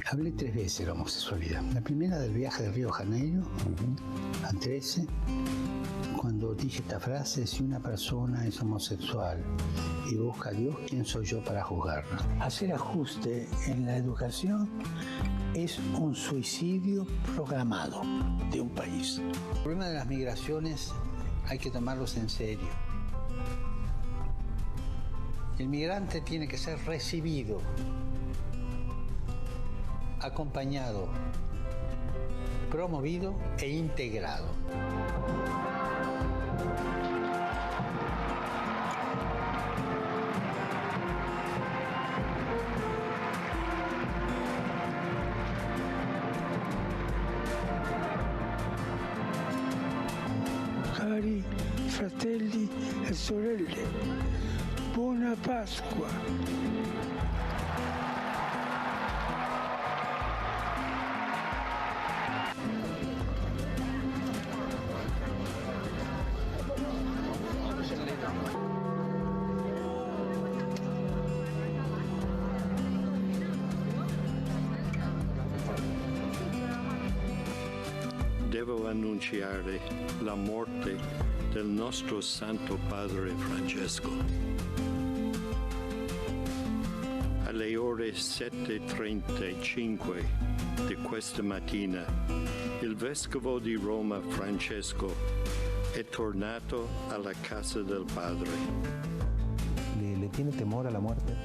Hablé 3 veces de la homosexualidad. La primera del viaje de Río de Janeiro, a 13, cuando dije esta frase: si una persona es homosexual y busca a Dios, ¿quién soy yo para juzgarla? Hacer ajuste en la educación es un suicidio programado de un país. El problema de las migraciones hay que tomarlos en serio. El migrante tiene que ser recibido, acompañado, promovido e integrado. Cari fratelli e sorelle, buona Pasqua. Devo annunciare la morte del nostro Santo Padre Francesco. Alle ore 7:35 di questa mattina, il Vescovo di Roma Francesco è tornato alla casa del Padre. ¿Le tiene temor a la muerte?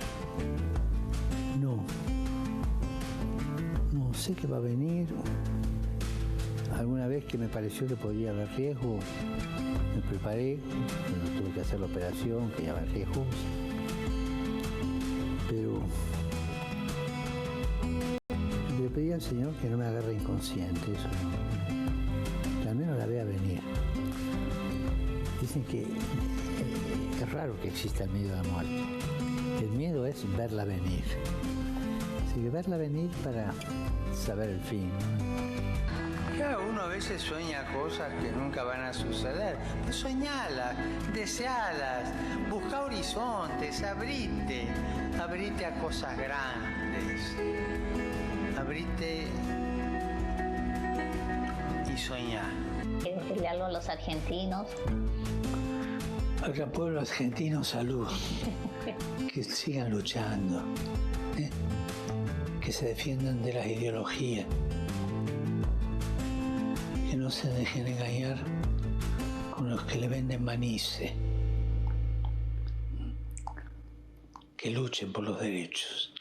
No. No, sé que va a venir. Alguna vez que me pareció que podría haber riesgo, me preparé, cuando tuve que hacer la operación, que ya había riesgos. Pero le pedí al Señor que no me agarre inconsciente, eso no. Que al menos la vea venir. Dicen que es raro que exista el miedo a la muerte. El miedo es verla venir. Así que verla venir para saber el fin, ¿no? Claro, uno a veces sueña cosas que nunca van a suceder. Pues soñalas, desealas, busca horizontes, abrite a cosas grandes, abrite y soñá. ¿Quieres decirle algo a los argentinos? Al gran pueblo argentino, salud. Que sigan luchando, que se defiendan de las ideologías. Que no se dejen engañar con los que le venden manice. Que luchen por los derechos.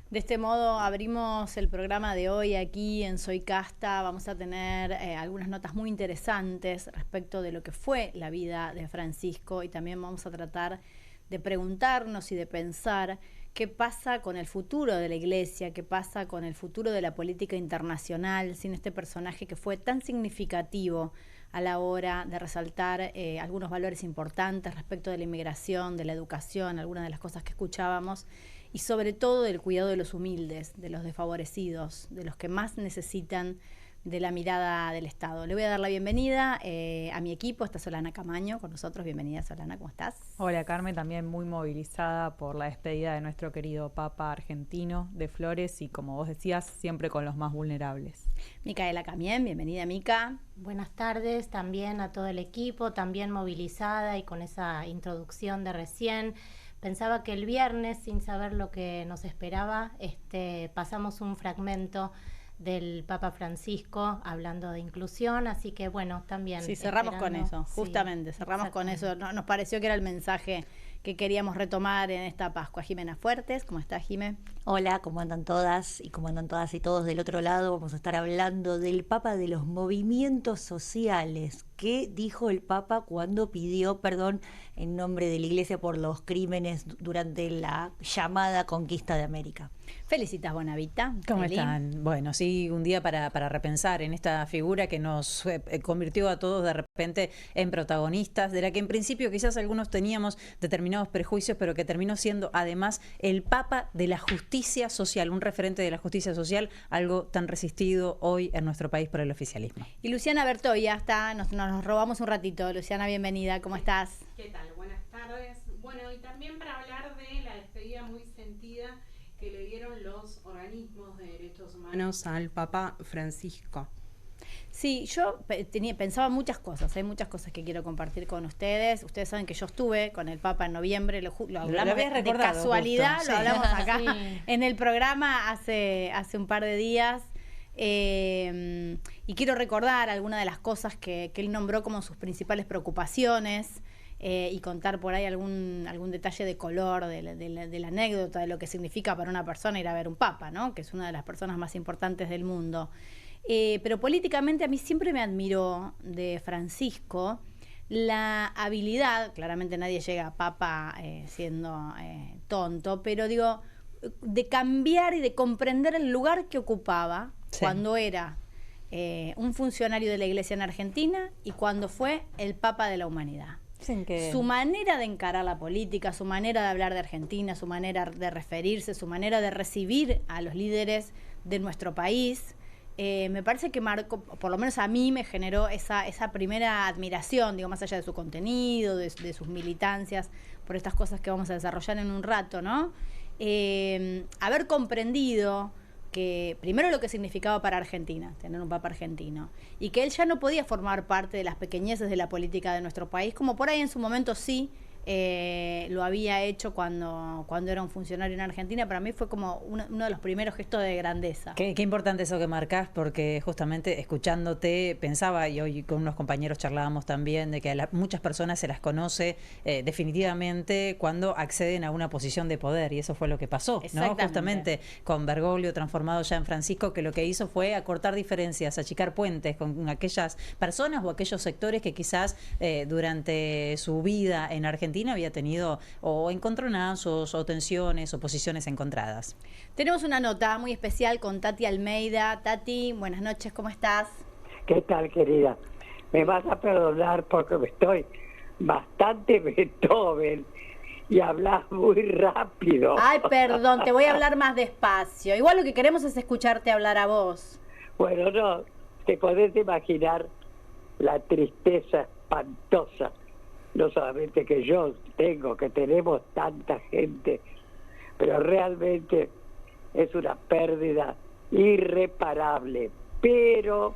De este modo abrimos el programa de hoy aquí en Soy Casta. Vamos a tener algunas notas muy interesantes respecto de lo que fue la vida de Francisco, y también vamos a tratar de preguntarnos y de pensar qué pasa con el futuro de la Iglesia, qué pasa con el futuro de la política internacional sin este personaje que fue tan significativo a la hora de resaltar algunos valores importantes respecto de la inmigración, de la educación, algunas de las cosas que escuchábamos, y sobre todo del cuidado de los humildes, de los desfavorecidos, de los que más necesitan de la mirada del Estado. Le voy a dar la bienvenida a mi equipo. Está Solana Camaño con nosotros. Bienvenida, Solana, ¿cómo estás? Hola, Carmen, también muy movilizada por la despedida de nuestro querido Papa argentino de Flores, y como vos decías, siempre con los más vulnerables. Micaela Camien, bienvenida, Mica. Buenas tardes también a todo el equipo, también movilizada y con esa introducción de recién. Pensaba que el viernes, sin saber lo que nos esperaba, pasamos un fragmento del Papa Francisco hablando de inclusión, así que bueno, también... Sí, cerramos con eso, justamente, sí, cerramos con eso. Nos pareció que era el mensaje que queríamos retomar en esta Pascua. Jimena Fuertes, ¿cómo estás, Jimé? Hola, ¿cómo andan todas y cómo andan todas y todos del otro lado? Vamos a estar hablando del Papa, de los movimientos sociales. ¿Qué dijo el Papa cuando pidió perdón en nombre de la Iglesia por los crímenes durante la llamada conquista de América? Felicitas, Bonavita. ¿Cómo están? Bueno, sí, un día para repensar en esta figura que nos convirtió a todos de repente en protagonistas, de la que en principio quizás algunos teníamos determinados prejuicios, pero que terminó siendo además el Papa de la justicia social, un referente de la justicia social, algo tan resistido hoy en nuestro país por el oficialismo. Y Luciana Bertoya está, nos robamos un ratito. Luciana, bienvenida, ¿cómo estás? ¿Qué tal? Buenas tardes. Bueno, Bueno, y también para hablar de la despedida muy sentida que le dieron los organismos de derechos humanos al Papa Francisco. Sí, yo pensaba muchas cosas, hay muchas cosas que quiero compartir con ustedes. Ustedes saben que yo estuve con el Papa en noviembre, lo hablamos de casualidad, justo, lo sí. hablamos acá en el programa hace un par de días. Y quiero recordar algunas de las cosas que él nombró como sus principales preocupaciones y contar por ahí algún detalle de color de la anécdota, de lo que significa para una persona ir a ver un Papa, ¿no? Que es una de las personas más importantes del mundo. Pero políticamente a mí siempre me admiró de Francisco la habilidad, claramente nadie llega a Papa siendo tonto, pero digo, de cambiar y de comprender el lugar que ocupaba cuando era un funcionario de la Iglesia en Argentina y cuando fue el Papa de la humanidad. Su manera de encarar la política, su manera de hablar de Argentina, su manera de referirse, su manera de recibir a los líderes de nuestro país, me parece que marcó, por lo menos a mí me generó esa primera admiración, digo, más allá de su contenido, de sus militancias, por estas cosas que vamos a desarrollar en un rato, ¿no? Haber comprendido que primero lo que significaba para Argentina, tener un Papa argentino, y que él ya no podía formar parte de las pequeñeces de la política de nuestro país, como por ahí en su momento sí lo había hecho cuando era un funcionario en Argentina. Para mí fue como uno de los primeros gestos de grandeza. Qué importante eso que marcás, porque justamente escuchándote pensaba, y hoy con unos compañeros charlábamos también, de que a muchas personas se las conoce definitivamente cuando acceden a una posición de poder, y eso fue lo que pasó, ¿no? Justamente con Bergoglio transformado ya en Francisco, que lo que hizo fue acortar diferencias, achicar puentes con aquellas personas o aquellos sectores que quizás durante su vida en Argentina había tenido o encontronazos o tensiones o posiciones encontradas. Tenemos una nota muy especial con Tati Almeida. Tati, buenas noches, ¿cómo estás? ¿Qué tal, querida? Me vas a perdonar porque estoy bastante Beethoven y hablas muy rápido. Ay, perdón, te voy a hablar más despacio. Igual lo que queremos es escucharte hablar a vos. Bueno, no, te podés imaginar la tristeza espantosa, no solamente que yo tengo, que tenemos tanta gente, pero realmente es una pérdida irreparable. Pero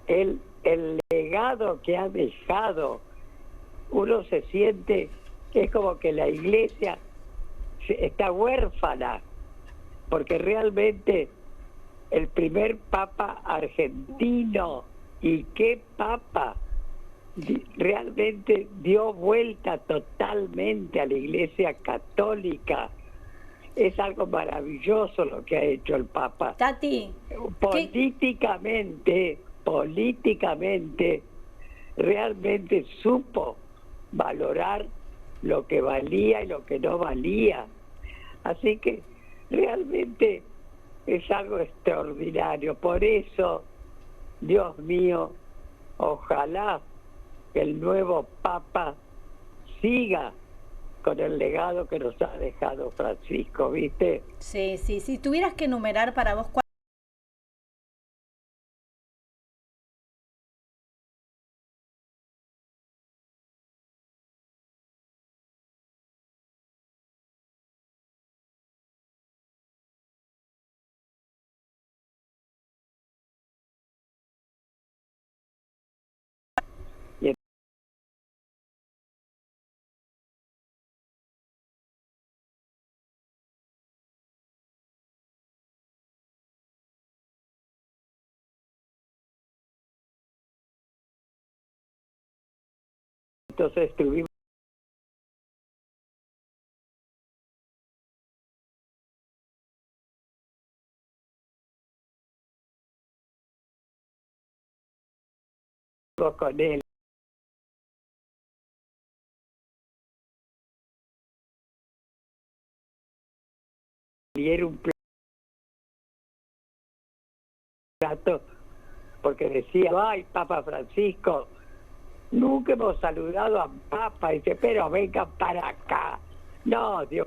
el legado que ha dejado, uno se siente que es como que la Iglesia está huérfana, porque realmente el primer Papa argentino, y qué Papa, realmente dio vuelta totalmente a la Iglesia Católica. Es algo maravilloso lo que ha hecho el Papa. Tati, políticamente realmente supo valorar lo que valía y lo que no valía. Así que realmente es algo extraordinario. Por eso, Dios mío, ojalá que el nuevo Papa siga con el legado que nos ha dejado Francisco, ¿viste? Sí. Si tuvieras que enumerar para vos Entonces estuvimos con él. Y era un plato, porque decía, ay, Papa Francisco, nunca hemos saludado a Papa. Y dice, pero vengan para acá. No, Dios,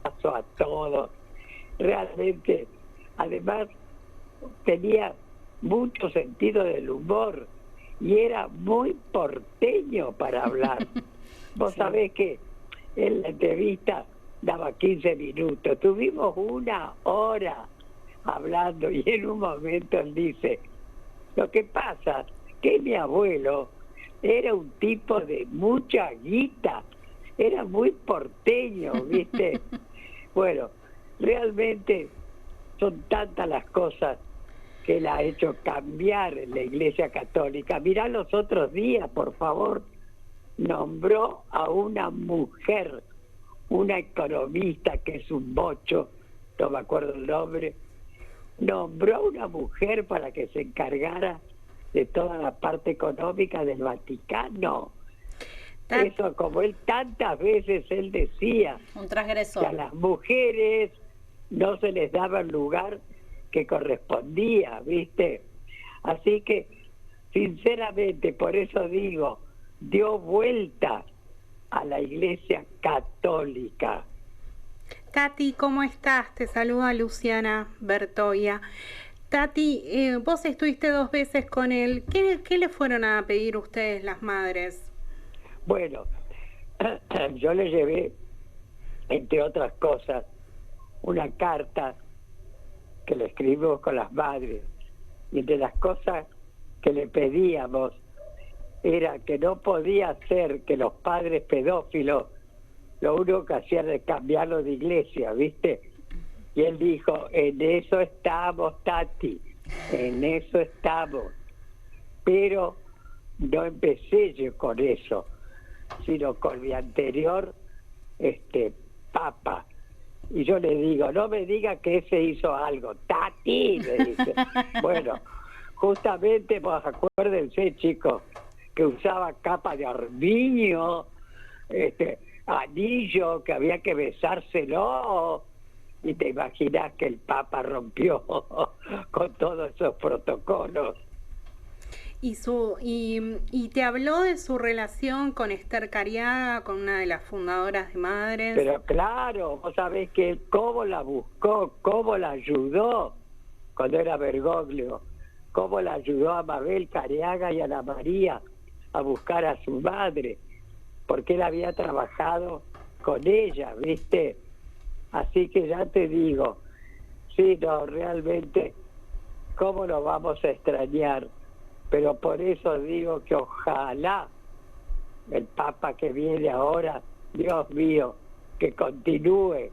paso a todos. Realmente, además, tenía mucho sentido del humor y era muy porteño para hablar. Vos sabés que en la entrevista daba 15 minutos, tuvimos 1 hora hablando y en un momento él dice, lo que pasa que mi abuelo era un tipo de mucha guita, era muy porteño, ¿viste? Bueno, realmente son tantas las cosas que él ha hecho cambiar en la Iglesia Católica. Mirá los otros días, por favor, nombró a una mujer, una economista que es un bocho, no me acuerdo el nombre, nombró a una mujer para que se encargara de toda la parte económica del Vaticano. Eso, como él tantas veces él decía, un transgresor, que a las mujeres no se les daba el lugar que correspondía, ¿viste? Así que, sinceramente, por eso digo, dio vuelta a la Iglesia Católica. Tati, ¿cómo estás? Te saluda Luciana Bertoia. Tati, vos estuviste 2 veces con él. ¿Qué le fueron a pedir ustedes las madres? Bueno, yo le llevé, entre otras cosas, una carta que le escribimos con las madres. Y entre las cosas que le pedíamos era que no podía ser que los padres pedófilos lo único que hacían es cambiarlo de iglesia, ¿viste? Y él dijo, en eso estamos, Tati, en eso estamos. Pero no empecé yo con eso, sino con mi anterior papa. Y yo le digo, no me diga que ese hizo algo, Tati, le dice. Bueno, justamente, pues acuérdense, chicos, que usaba capa de armiño, anillo, que había que besárselo, y te imaginas que el Papa rompió con todos esos protocolos. Y te habló de su relación con Esther Cariaga, con una de las fundadoras de Madres. Pero claro, vos sabés que él cómo la buscó, cómo la ayudó cuando era Bergoglio, cómo la ayudó a Mabel Cariaga y a Ana María a buscar a su madre, porque él había trabajado con ella, ¿viste? Así que ya te digo, sí, no, realmente, ¿cómo nos vamos a extrañar? Pero por eso digo que ojalá el Papa que viene ahora, Dios mío, que continúe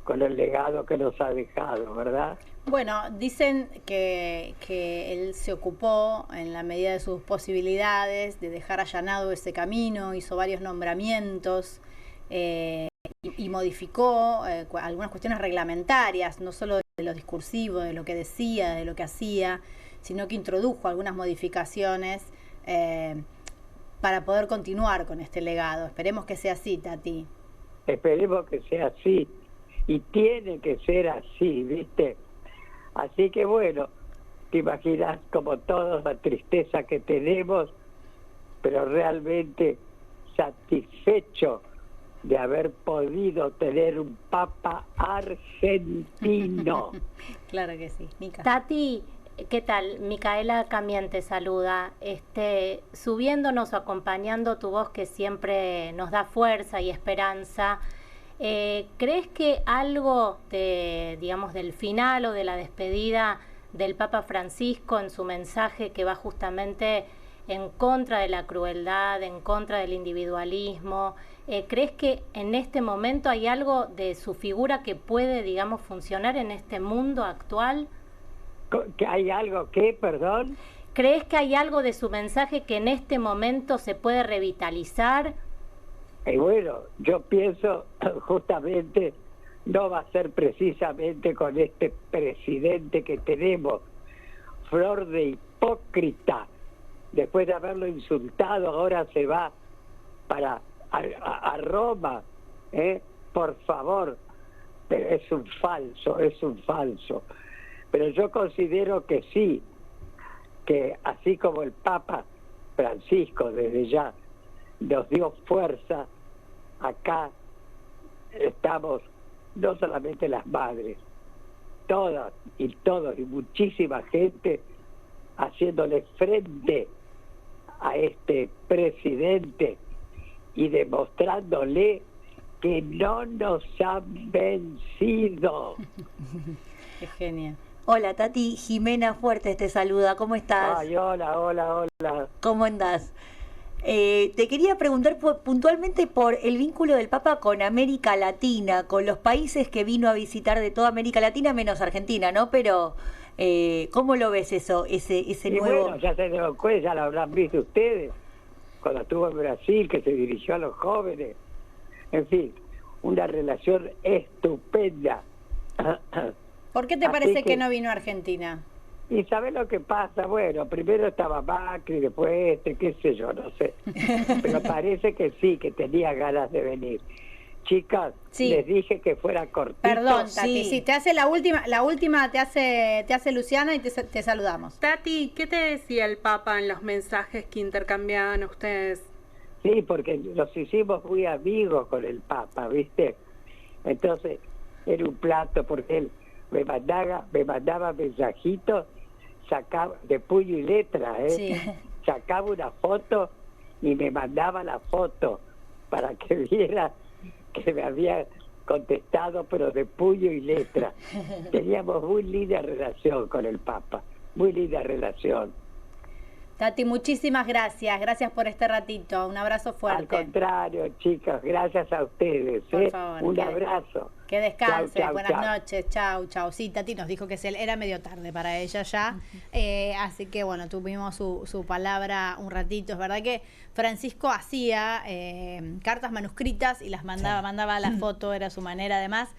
con el legado que nos ha dejado, ¿verdad? Bueno, dicen que él se ocupó en la medida de sus posibilidades de dejar allanado ese camino, hizo varios nombramientos y modificó algunas cuestiones reglamentarias, no solo de lo discursivo, de lo que decía, de lo que hacía, sino que introdujo algunas modificaciones para poder continuar con este legado. Esperemos que sea así, Tati. Esperemos que sea así, y tiene que ser así, ¿viste? Así que bueno, te imaginas como todos la tristeza que tenemos, pero realmente satisfecho de haber podido tener un Papa argentino. Claro que sí, Mica. Tati, ¿qué tal? Micaela Camien te saluda. Subiéndonos o acompañando tu voz que siempre nos da fuerza y esperanza, ¿crees que algo digamos, del final o de la despedida del Papa Francisco en su mensaje que va justamente en contra de la crueldad, en contra del individualismo, ¿crees que en este momento hay algo de su figura que puede, digamos, funcionar en este mundo actual? ¿Que hay algo que, perdón? ¿Crees que hay algo de su mensaje que en este momento se puede revitalizar? Y bueno, yo pienso justamente no va a ser precisamente con este presidente que tenemos, flor de hipócrita. Después de haberlo insultado, ahora se va a Roma, por favor. Pero es un falso. Pero yo considero que sí, que así como el Papa Francisco desde ya nos dio fuerza, acá estamos no solamente las madres, todas y todos y muchísima gente haciéndole frente a este presidente y demostrándole que no nos han vencido. Qué genia. Hola Tati, Jimena Fuertes te saluda, ¿cómo estás? Ay, hola. ¿Cómo andás? Te quería preguntar puntualmente por el vínculo del Papa con América Latina, con los países que vino a visitar de toda América Latina, menos Argentina, ¿no? Pero, ¿cómo lo ves eso, ese y nuevo...? Bueno, ya se dio cuenta, ya lo habrán visto ustedes, cuando estuvo en Brasil, que se dirigió a los jóvenes. En fin, una relación estupenda. ¿Por qué te Así parece que no vino a Argentina? ¿Y sabes lo que pasa? Bueno, primero estaba Macri, después qué sé yo, no sé. Pero parece que sí, que tenía ganas de venir. Chicas, Sí. les dije que fuera cortito. Perdón, Tati, sí, te hace la última te hace Luciana y te saludamos. Tati, ¿qué te decía el Papa en los mensajes que intercambiaban ustedes? Sí, porque nos hicimos muy amigos con el Papa, ¿viste? Entonces, era un plato, porque él me mandaba mensajitos, sacaba de puño y letra, Sí. Sacaba una foto y me mandaba la foto para que viera que me había contestado, pero de puño y letra. Teníamos muy linda relación con el Papa, muy linda relación. Tati, muchísimas gracias. Gracias por este ratito. Un abrazo Al fuerte. contrario, chicas, gracias a ustedes. Por favor, un que- abrazo. Que descanse. Chau, chau, Buenas chau. noches. Chau. Sí, Tati nos dijo que era medio tarde para ella ya. Así que bueno, tuvimos su palabra un ratito. Es verdad que Francisco hacía cartas manuscritas y las mandaba la foto, era su manera además.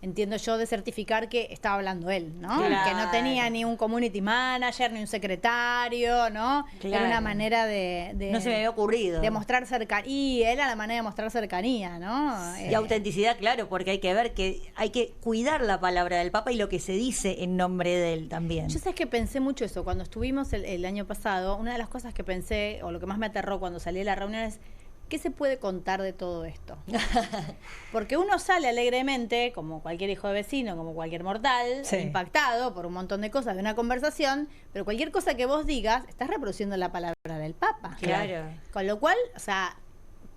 Entiendo yo de certificar que estaba hablando él, ¿no? Claro. Que no tenía ni un community manager, ni un secretario, ¿no? Claro. Era una manera de No se me había ocurrido. de mostrar cercanía, era la manera de mostrar cercanía, ¿no? Y autenticidad, claro, porque hay que ver que hay que cuidar la palabra del Papa y lo que se dice en nombre de él también. Yo sabes que pensé mucho eso, cuando estuvimos el año pasado, una de las cosas que pensé, o lo que más me aterró cuando salí de la reunión es, ¿qué se puede contar de todo esto? Porque uno sale alegremente, como cualquier hijo de vecino, como cualquier mortal, Sí. impactado por un montón de cosas de una conversación, pero cualquier cosa que vos digas, estás reproduciendo la palabra del Papa. Claro. Con lo cual, o sea,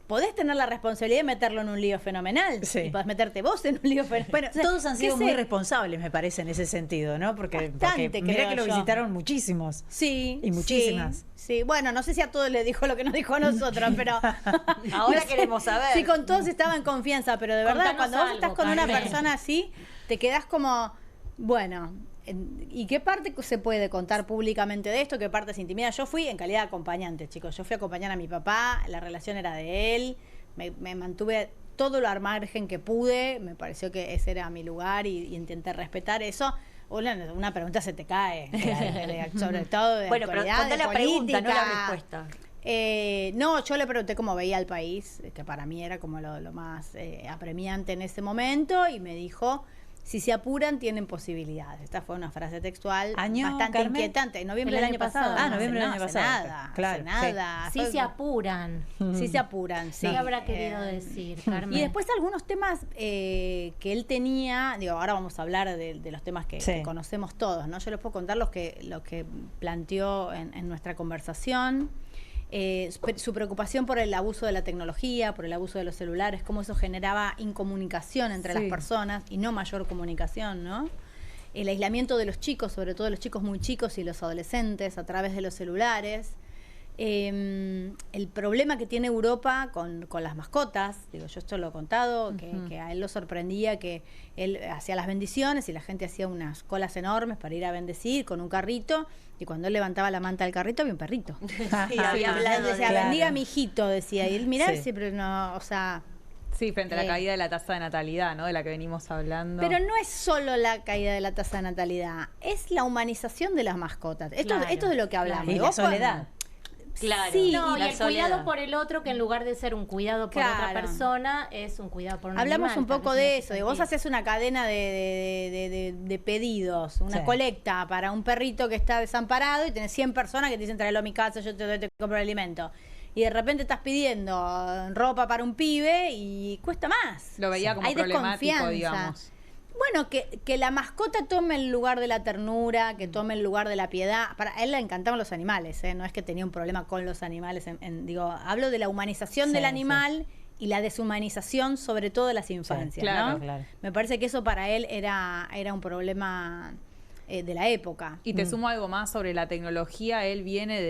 podés tener la responsabilidad de meterlo en un lío fenomenal. Sí. Y podés meterte vos en un lío fenomenal. Bueno, o sea, Todos han ¿qué sido sé? muy responsables, me parece, en ese sentido, ¿no? Porque Bastante, mira creo que lo yo. visitaron muchísimos. Sí. Y muchísimas. Sí, bueno, no sé si a todos les dijo lo que nos dijo a nosotros, pero Ahora no sé queremos saber. Sí, con todos estaba en confianza, pero de verdad, Contanos cuando vos algo, estás con una Carmen. persona así, te quedás como, bueno, ¿y qué parte se puede contar públicamente de esto? ¿Qué parte se intimida? Yo fui en calidad de acompañante, chicos. Yo fui a acompañar a mi papá, la relación era de él, me mantuve todo lo al margen que pude, me pareció que ese era mi lugar y intenté respetar eso. Una pregunta se te cae, sobre todo de Bueno, pero actualidad, contá de la pregunta, no la política. respuesta. No, yo le pregunté cómo veía el país, que para mí era como lo más apremiante en ese momento, y me dijo, si se apuran tienen posibilidades. Esta fue una frase textual ¿Año, bastante Carmen? inquietante. En noviembre El del año año pasado. pasado. Noviembre del No, año hace pasado. nada, Claro, hace nada. Sí se apuran. Sí se apuran, sí. ¿Qué habrá querido decir, Carmen? Y después algunos temas que él tenía, digo, ahora vamos a hablar de los temas que conocemos todos, ¿no? Yo les puedo contar los que planteó en nuestra conversación. Su preocupación por el abuso de la tecnología, por el abuso de los celulares, cómo eso generaba incomunicación entre las personas y no mayor comunicación, ¿no? El aislamiento de los chicos, sobre todo los chicos muy chicos y los adolescentes a través de los celulares. El problema que tiene Europa con las mascotas, digo, yo esto lo he contado, que a él lo sorprendía que él hacía las bendiciones y la gente hacía unas colas enormes para ir a bendecir con un carrito, y cuando él levantaba la manta del carrito había un perrito. Sí, había hablado Decía, de- bendiga a mi hijito, decía, y él miraba y Sí. decía, pero no, o sea... Sí, frente a la caída de la tasa de natalidad, ¿no? De la que venimos hablando. Pero no es solo la caída de la tasa de natalidad, es la humanización de las mascotas. Esto es de lo que hablamos. Y la Vos soledad. Claro. Sí, No, y la el soledad. cuidado por el otro, que en lugar de ser un cuidado por otra Claro. persona, es un cuidado por un Hablamos animal, un poco tal vez en de ese eso. Y vos sentido. haces una cadena de pedidos, una Sí. colecta para un perrito que está desamparado y tenés 100 personas que te dicen, tráelo a mi casa, yo te compro el alimento. Y de repente estás pidiendo ropa para un pibe y cuesta más. Lo veía como Hay problemático, desconfianza. digamos. Bueno, que la mascota tome el lugar de la ternura, que tome el lugar de la piedad. Para él le encantaban los animales, no es que tenía un problema con los animales. Digo, hablo de la humanización del animal y la deshumanización, sobre todo de las infancias. Claro, ¿no? claro. Me parece que eso para él era un problema de la época. Y te sumo algo más sobre la tecnología. Él viene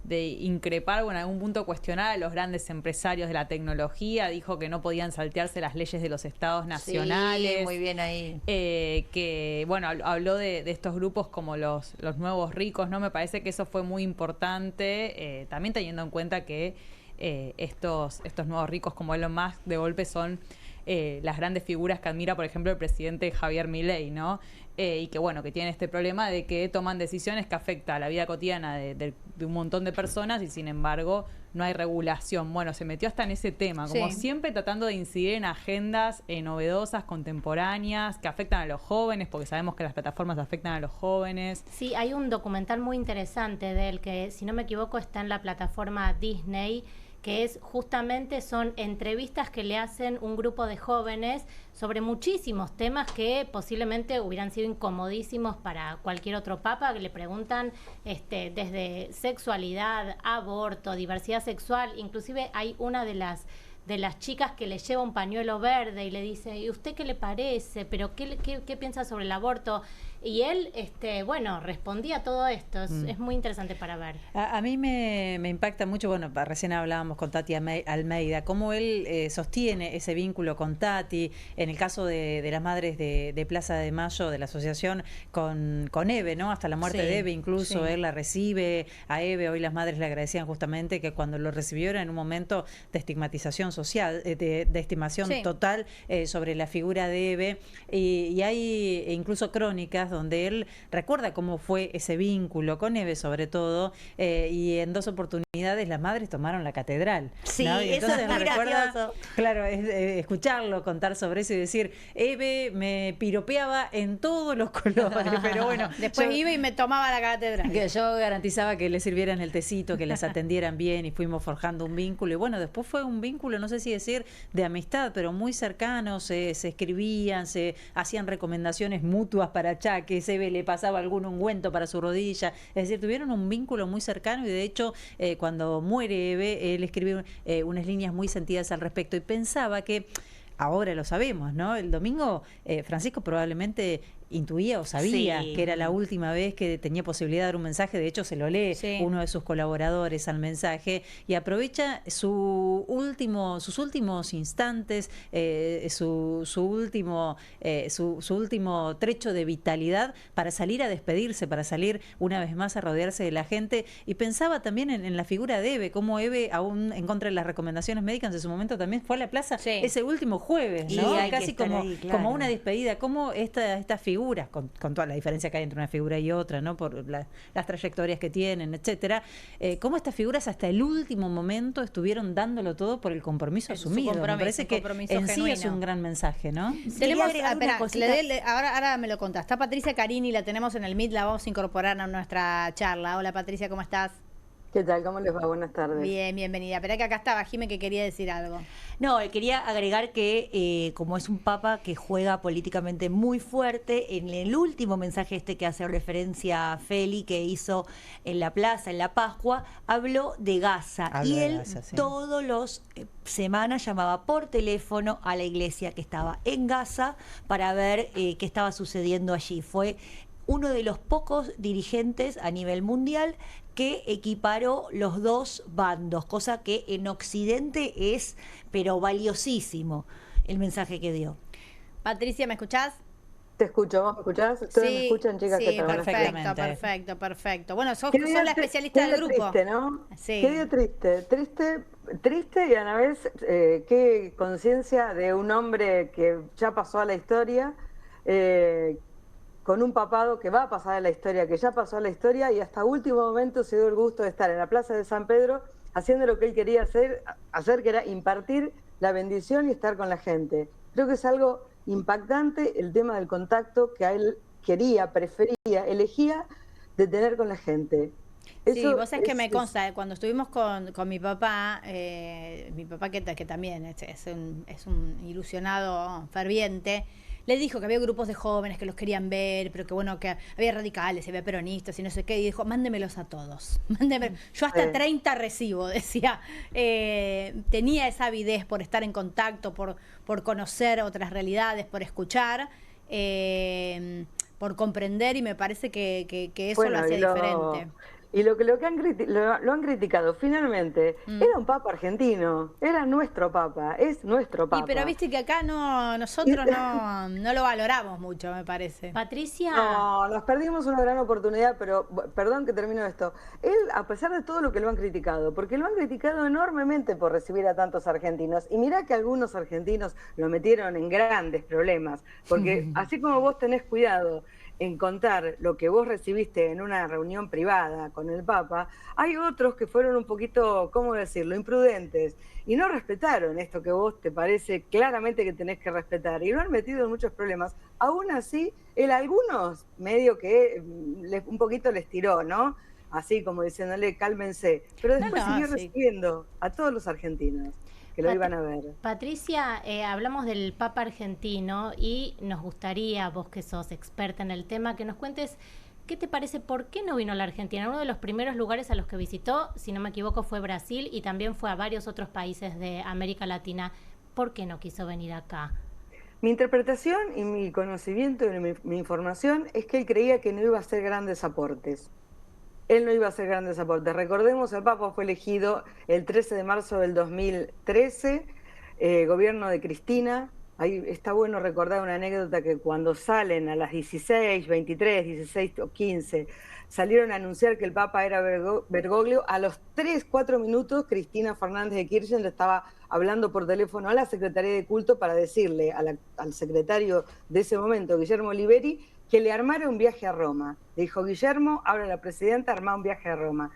de increpar o en algún punto cuestionar a los grandes empresarios de la tecnología. Dijo que no podían saltearse las leyes de los estados nacionales. Sí, muy bien ahí. Que, bueno, habló de estos grupos como los nuevos ricos, ¿no? Me parece que eso fue muy importante, también teniendo en cuenta que estos nuevos ricos como Elon Musk de golpe son las grandes figuras que admira, por ejemplo, el presidente Javier Milei, ¿no? Y que, bueno, que tienen este problema de que toman decisiones que afectan a la vida cotidiana de un montón de personas y, sin embargo, no hay regulación. Bueno, se metió hasta en ese tema, como siempre tratando de incidir en agendas novedosas, contemporáneas, que afectan a los jóvenes, porque sabemos que las plataformas afectan a los jóvenes. Sí, hay un documental muy interesante de él que, si no me equivoco, está en la plataforma Disney, que es justamente son entrevistas que le hacen un grupo de jóvenes sobre muchísimos temas que posiblemente hubieran sido incomodísimos para cualquier otro papa, que le preguntan desde sexualidad, aborto, diversidad sexual. Inclusive hay una de las chicas que le lleva un pañuelo verde y le dice, ¿y usted qué le parece? ¿Pero qué piensa sobre el aborto? Y él, bueno, respondía a todo esto. Es muy interesante para ver. A mí me impacta mucho, bueno, recién hablábamos con Tati Almeida, cómo él sostiene ese vínculo con Tati, en el caso de las madres de Plaza de Mayo, de la asociación, con Eve, ¿no? Hasta la muerte de Eve, incluso él la recibe a Eve. Hoy las madres le agradecían justamente que cuando lo recibió era en un momento de estigmatización social, de estimación total sobre la figura de Eve. Y hay incluso crónicas donde él recuerda cómo fue ese vínculo con Eve, sobre todo, y en 2 oportunidades las madres tomaron la catedral. Sí, ¿no? Y eso entonces es muy gracioso. Claro, escucharlo contar sobre eso y decir, Eve me piropeaba en todos los colores, pero bueno. Después iba y me tomaba la catedral. Que yo garantizaba que le sirvieran el tecito, que las atendieran bien y fuimos forjando un vínculo. Y bueno, después fue un vínculo, no sé si decir de amistad, pero muy cercano, se escribían, se hacían recomendaciones mutuas para Chac, que Eve le pasaba algún ungüento para su rodilla. Es decir, tuvieron un vínculo muy cercano y de hecho cuando muere Eve, él escribe unas líneas muy sentidas al respecto y pensaba que, ahora lo sabemos, ¿no? El domingo Francisco probablemente intuía o sabía que era la última vez que tenía posibilidad de dar un mensaje. De hecho, se lo lee uno de sus colaboradores al mensaje y aprovecha sus últimos instantes, su último trecho de vitalidad para salir a despedirse, para salir una vez más a rodearse de la gente. Y pensaba también en la figura de Eve, cómo Eve, aún en contra de las recomendaciones médicas, en su momento también fue a la plaza ese último jueves, ¿no? Casi como una despedida, como esta figura, con toda la diferencia que hay entre una figura y otra, ¿no? Por las trayectorias que tienen, etcétera, cómo estas figuras hasta el último momento estuvieron dándolo todo por el compromiso asumido. Me parece que en sí es un gran mensaje, ¿no? Tenemos, ahora me lo contás. Está Patricia Carini, la tenemos en el Meet, la vamos a incorporar a nuestra charla. Hola Patricia, ¿cómo estás? ¿Qué tal? ¿Cómo les va? Buenas tardes. Bien, bienvenida. Esperá que acá estaba Jime, que quería decir algo. No, quería agregar que como es un papa que juega políticamente muy fuerte, en el último mensaje que hace referencia a Feli, que hizo en la plaza, en la Pascua, habló de Gaza. Y él todos los semanas llamaba por teléfono a la iglesia que estaba en Gaza para ver qué estaba sucediendo allí. Fue uno de los pocos dirigentes a nivel mundial que equiparó los dos bandos, cosa que en Occidente es, pero valiosísimo, el mensaje que dio. Patricia, ¿me escuchás? Te escucho, ¿vos me escuchás? ¿Ustedes me escuchan, chicas? Sí, perfecto. Bueno, sos la especialista del grupo. Triste, ¿no? Sí. Qué día triste y a la vez qué conciencia de un hombre que ya pasó a la historia, con un papado que va a pasar a la historia, que ya pasó a la historia y hasta último momento se dio el gusto de estar en la Plaza de San Pedro haciendo lo que él quería hacer, que era impartir la bendición y estar con la gente. Creo que es algo impactante el tema del contacto que a él prefería, elegía de tener con la gente. Sí, vos sabés que me consta, cuando estuvimos con mi papá que también es un ilusionado ferviente, le dijo que había grupos de jóvenes que los querían ver, pero que bueno, que había radicales, había peronistas y no sé qué, y dijo, mándemelos a todos. Yo hasta 30 recibo, decía. Tenía esa avidez por estar en contacto, por conocer otras realidades, por escuchar, por comprender, y me parece que eso lo hacía diferente. Y lo han criticado, finalmente, era un papa argentino, era nuestro papa, es nuestro papa. Pero viste que acá nosotros no lo valoramos mucho, me parece. Patricia. No, nos perdimos una gran oportunidad, pero perdón que termino esto. Él, a pesar de todo lo que lo han criticado, porque lo han criticado enormemente por recibir a tantos argentinos, y mirá que algunos argentinos lo metieron en grandes problemas, porque así como vos tenés cuidado en contar lo que vos recibiste en una reunión privada con el Papa, hay otros que fueron un poquito, ¿cómo decirlo?, imprudentes, y no respetaron esto que vos te parece claramente que tenés que respetar, y lo han metido en muchos problemas. Aún así, él a algunos medio que un poquito les tiró, ¿no? Así como diciéndole, cálmense, pero después siguió recibiendo a todos los argentinos que lo iban a ver. Patricia, hablamos del Papa argentino y nos gustaría, vos que sos experta en el tema, que nos cuentes qué te parece, por qué no vino a la Argentina. Uno de los primeros lugares a los que visitó, si no me equivoco, fue Brasil, y también fue a varios otros países de América Latina. ¿Por qué no quiso venir acá? Mi interpretación y mi conocimiento y mi información es que él creía que no iba a hacer grandes aportes. Él no iba a hacer grandes aportes. Recordemos, el Papa fue elegido el 13 de marzo del 2013, gobierno de Cristina. Ahí está bueno recordar una anécdota, que cuando salen a las 16, 23, 16 o 15, salieron a anunciar que el Papa era Bergoglio. A los 3, 4 minutos, Cristina Fernández de Kirchner le estaba hablando por teléfono a la Secretaría de Culto para decirle al secretario de ese momento, Guillermo Oliveri, que le armara un viaje a Roma. Le dijo, Guillermo, ahora la presidenta, armá un viaje a Roma.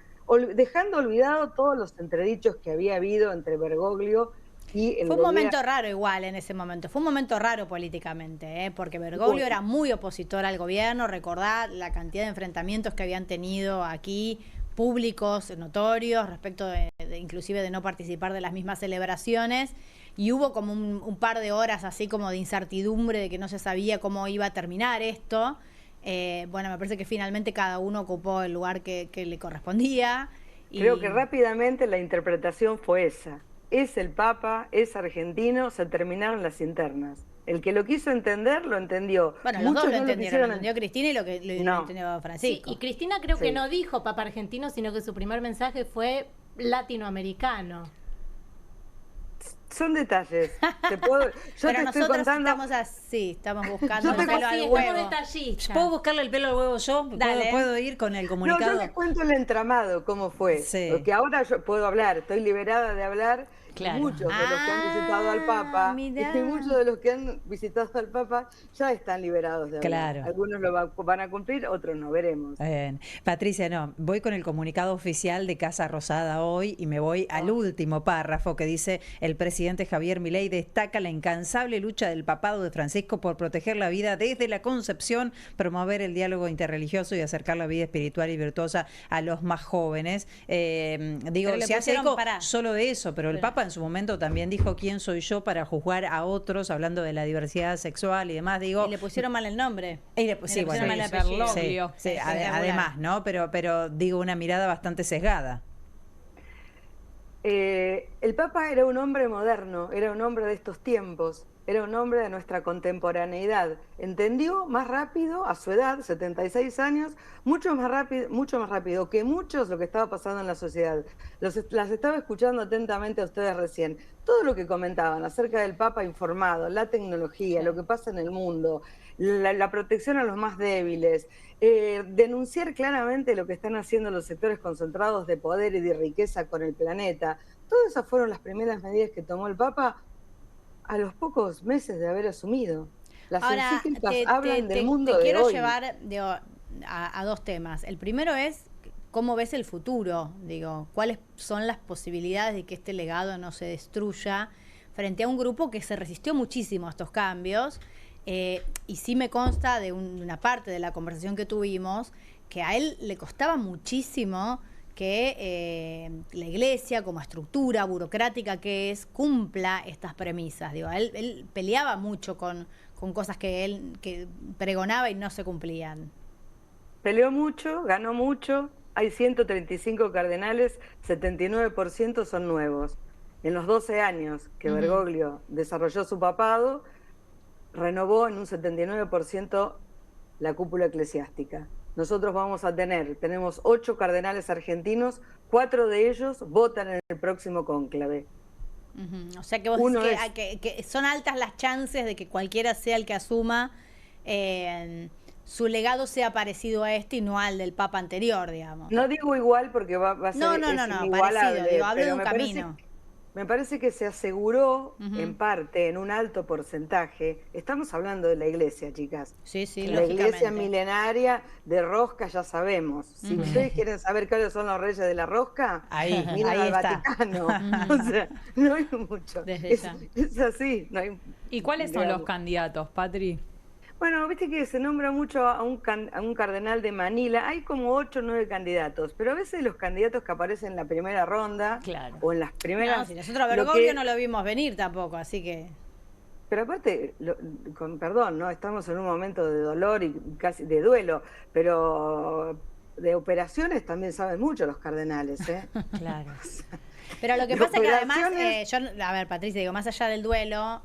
Dejando olvidado todos los entredichos que había habido entre Bergoglio y el Fue un momento raro igual en ese momento. Fue un momento raro políticamente, porque Bergoglio era muy opositor al gobierno. Recordad la cantidad de enfrentamientos que habían tenido aquí, públicos, notorios, respecto inclusive de no participar de las mismas celebraciones. Y hubo como un par de horas así como de incertidumbre, de que no se sabía cómo iba a terminar esto. Bueno, me parece que finalmente cada uno ocupó el lugar que le correspondía. Creo que rápidamente la interpretación fue esa. Es el Papa, es argentino, se terminaron las internas. El que lo quiso entender, lo entendió. Bueno, los dos lo entendieron, lo entendió Cristina y lo entendió Francisco. Sí, y Cristina creo que no dijo Papa argentino, sino que su primer mensaje fue latinoamericano. Son detalles. Yo pero te nosotros estoy contando... estamos así, estamos buscando el pelo al huevo. ¿Puedo buscarle el pelo al huevo yo? ¿Puedo ir con el comunicado? No, yo les cuento el entramado, cómo fue. Sí. Porque ahora yo puedo hablar, estoy liberada de hablar. Claro. Muchos de los que han visitado al Papa, y muchos de los que han visitado al Papa ya están liberados de hablar. Claro. Algunos lo van a cumplir, otros no, veremos. Bien. Patricia, voy con el comunicado oficial de Casa Rosada hoy y me voy al último párrafo que dice: el presidente Javier Milei destaca la incansable lucha del papado de Francisco por proteger la vida desde la concepción, promover el diálogo interreligioso y acercar la vida espiritual y virtuosa a los más jóvenes. Se hace eco solo de eso, pero el Papa en su momento también dijo: ¿quién soy yo para juzgar a otros, hablando de la diversidad sexual y demás? Y le pusieron mal el nombre. Pusieron mal el apellido. Además, ¿no? Pero digo, una mirada bastante sesgada. El Papa era un hombre moderno, era un hombre de estos tiempos, era un hombre de nuestra contemporaneidad. Entendió más rápido, a su edad, 76 años, mucho más rápido que muchos lo que estaba pasando en la sociedad. Las estaba escuchando atentamente a ustedes recién. Todo lo que comentaban acerca del Papa informado, la tecnología, lo que pasa en el mundo, la protección a los más débiles, denunciar claramente lo que están haciendo los sectores concentrados de poder y de riqueza con el planeta. Todas esas fueron las primeras medidas que tomó el Papa a los pocos meses de haber asumido. Las encíclicas hablan del mundo de hoy. Te quiero llevar a dos temas. El primero es cómo ves el futuro. ¿Cuáles son las posibilidades de que este legado no se destruya frente a un grupo que se resistió muchísimo a estos cambios? Y sí me consta de una parte de la conversación que tuvimos que a él le costaba muchísimo que la Iglesia, como estructura burocrática que es, cumpla estas premisas. Digo, él peleaba mucho con cosas que él pregonaba y no se cumplían. Peleó mucho, ganó mucho, hay 135 cardenales, 79% son nuevos. En los 12 años que Bergoglio desarrolló su papado, renovó en un 79% la cúpula eclesiástica. Nosotros tenemos 8 cardenales argentinos, 4 de ellos votan en el próximo cónclave. O sea que vos decís que son altas las chances de que cualquiera sea el que asuma, su legado sea parecido a este y no al del Papa anterior, digamos. No digo igual porque va a ser inigualable, parecido, digo, hablo de un camino. Me parece que se aseguró, en parte, en un alto porcentaje. Estamos hablando de la Iglesia, chicas. Sí, la Iglesia milenaria de rosca, ya sabemos. Si ustedes quieren saber cuáles son los reyes de la rosca, miren al Vaticano. O sea, no hay mucho. Es así. No hay, ¿Y cuáles son los candidatos, Patri? Bueno, viste que se nombra mucho a un cardenal de Manila. Hay como 8 o 9 candidatos, pero a veces los candidatos que aparecen en la primera ronda o en las primeras... No, si nosotros a Bergoglio no lo vimos venir tampoco, así que... Pero aparte, con perdón, ¿no? Estamos en un momento de dolor y casi de duelo, pero de operaciones también saben mucho los cardenales, ¿eh? Claro. Pero lo que pasa es que además, a ver, Patricia, digo, más allá del duelo,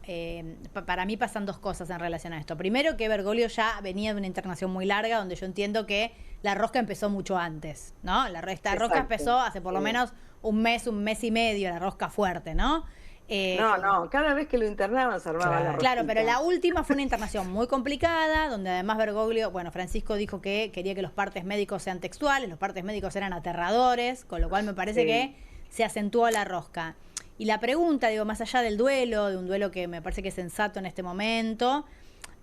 para mí pasan dos cosas en relación a esto. Primero, que Bergoglio ya venía de una internación muy larga, donde yo entiendo que la rosca empezó mucho antes, ¿no? Esta rosca empezó hace por lo menos un mes y medio, la rosca fuerte, ¿no? Cada vez que lo internaban se armaba la rosca. Claro, pero la última fue una internación muy complicada, donde además Bergoglio, Francisco dijo que quería que los partes médicos sean textuales, los partes médicos eran aterradores, con lo cual me parece que se acentuó la rosca. Y la pregunta, digo, más allá del duelo, de un duelo que me parece que es sensato en este momento,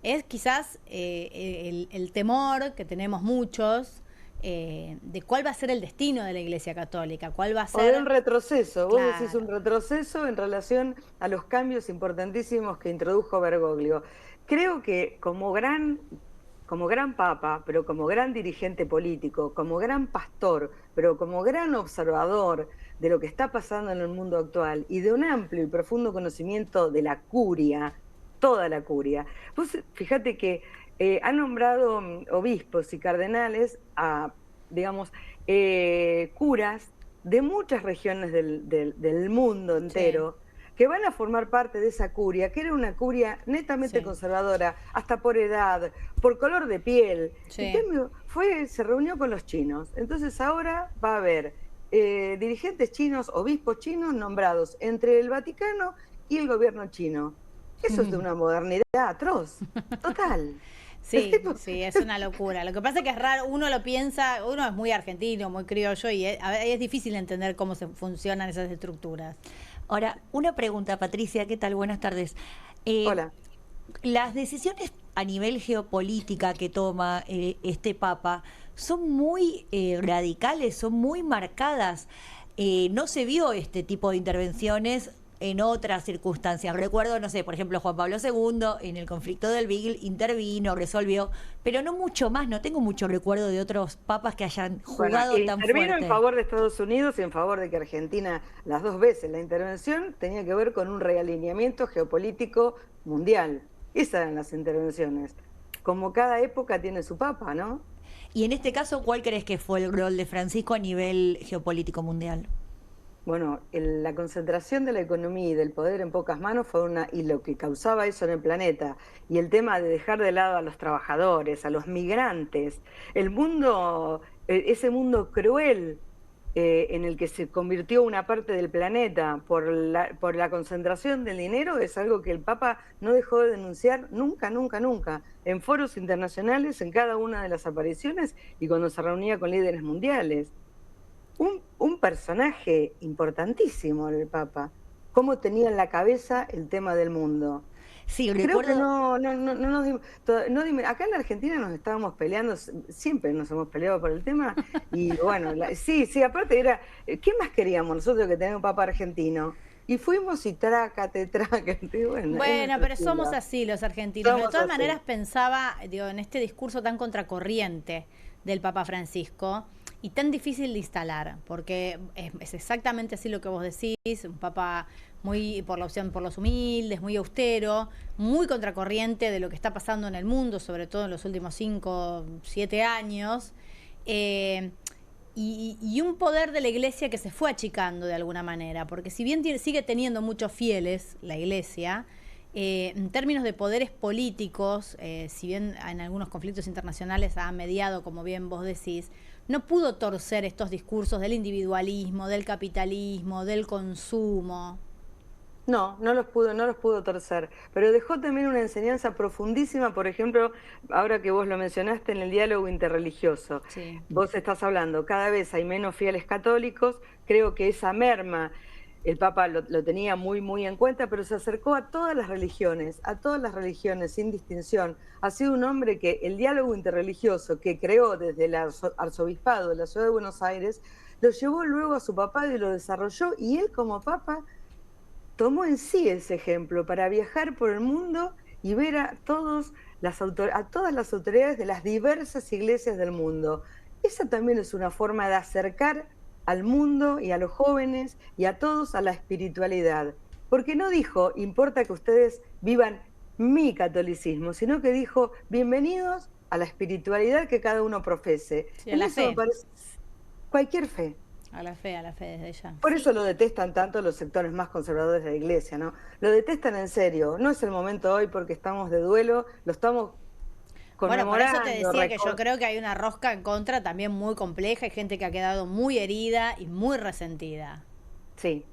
es quizás el temor que tenemos muchos de cuál va a ser el destino de la Iglesia Católica, cuál va a ser... O de un retroceso, vos decís un retroceso en relación a los cambios importantísimos que introdujo Bergoglio. Creo que como gran papa, pero como gran dirigente político, como gran pastor, pero como gran observador de lo que está pasando en el mundo actual y de un amplio y profundo conocimiento de la curia, toda la curia. Vos fíjate que ha nombrado obispos y cardenales a, digamos, curas de muchas regiones del mundo entero, que van a formar parte de esa curia, que era una curia netamente conservadora, hasta por edad, por color de piel. En cambio, se reunió con los chinos. Entonces ahora va a haber dirigentes chinos, obispos chinos nombrados entre el Vaticano y el gobierno chino. Eso es de una modernidad atroz, total. Sí, es una locura. Lo que pasa es que es raro, uno lo piensa, uno es muy argentino, muy criollo, y es difícil entender cómo se funcionan esas estructuras. Ahora, una pregunta, Patricia, ¿qué tal? Buenas tardes. Hola. Las decisiones a nivel geopolítica que toma este Papa son muy radicales, son muy marcadas. No se vio este tipo de intervenciones en otras circunstancias. Recuerdo, no sé, por ejemplo, Juan Pablo II en el conflicto del Beagle intervino, resolvió, pero no mucho más. No tengo mucho recuerdo de otros papas que hayan jugado tan fuerte. Intervino en favor de Estados Unidos y en favor de que Argentina, las dos veces, la intervención tenía que ver con un realineamiento geopolítico mundial. Esas eran las intervenciones. Como cada época tiene su papa, ¿no? Y en este caso, ¿cuál crees que fue el rol de Francisco a nivel geopolítico mundial? Bueno, la concentración de la economía y del poder en pocas manos y lo que causaba eso en el planeta, y el tema de dejar de lado a los trabajadores, a los migrantes, el mundo, ese mundo cruel en el que se convirtió una parte del planeta por la concentración del dinero, es algo que el Papa no dejó de denunciar nunca, en foros internacionales, en cada una de las apariciones y cuando se reunía con líderes mundiales. Un personaje importantísimo el Papa, cómo tenía en la cabeza el tema del mundo. Sí, creo que acá en la Argentina nos estábamos peleando, siempre nos hemos peleado por el tema, y bueno, sí, aparte era, ¿qué más queríamos nosotros que tener un Papa argentino? Y fuimos y trácate. Bueno, pero somos así los argentinos. De todas maneras pensaba, en este discurso tan contracorriente del Papa Francisco, y tan difícil de instalar, porque es exactamente así lo que vos decís, un papa muy por la opción por los humildes, muy austero, muy contracorriente de lo que está pasando en el mundo, sobre todo en los últimos 5, 7 años, y un poder de la Iglesia que se fue achicando de alguna manera, porque si bien sigue teniendo muchos fieles la Iglesia, en términos de poderes políticos, si bien en algunos conflictos internacionales ha mediado, como bien vos decís, no pudo torcer estos discursos del individualismo, del capitalismo, del consumo. No los pudo torcer, pero dejó también una enseñanza profundísima, por ejemplo, ahora que vos lo mencionaste en el diálogo interreligioso. Sí. Vos estás hablando, cada vez hay menos fieles católicos, creo que esa merma, el Papa lo tenía muy, muy en cuenta, pero se acercó a todas las religiones, sin distinción. Ha sido un hombre que el diálogo interreligioso que creó desde el arzobispado de la ciudad de Buenos Aires, lo llevó luego a su papado y lo desarrolló, y él como Papa tomó en sí ese ejemplo para viajar por el mundo y ver a todas las autoridades de las diversas iglesias del mundo. Esa también es una forma de acercar al mundo y a los jóvenes y a todos a la espiritualidad. Porque no dijo, importa que ustedes vivan mi catolicismo, sino que dijo, bienvenidos a la espiritualidad que cada uno profese. Sí, a la fe. Cualquier fe. A la fe desde ya. Por eso lo detestan tanto los sectores más conservadores de la Iglesia, ¿no? Lo detestan en serio. No es el momento hoy porque estamos de duelo, lo estamos conmemorando. Bueno, por eso te decía que yo creo que hay una rosca en contra también muy compleja, hay gente que ha quedado muy herida y muy resentida. Sí.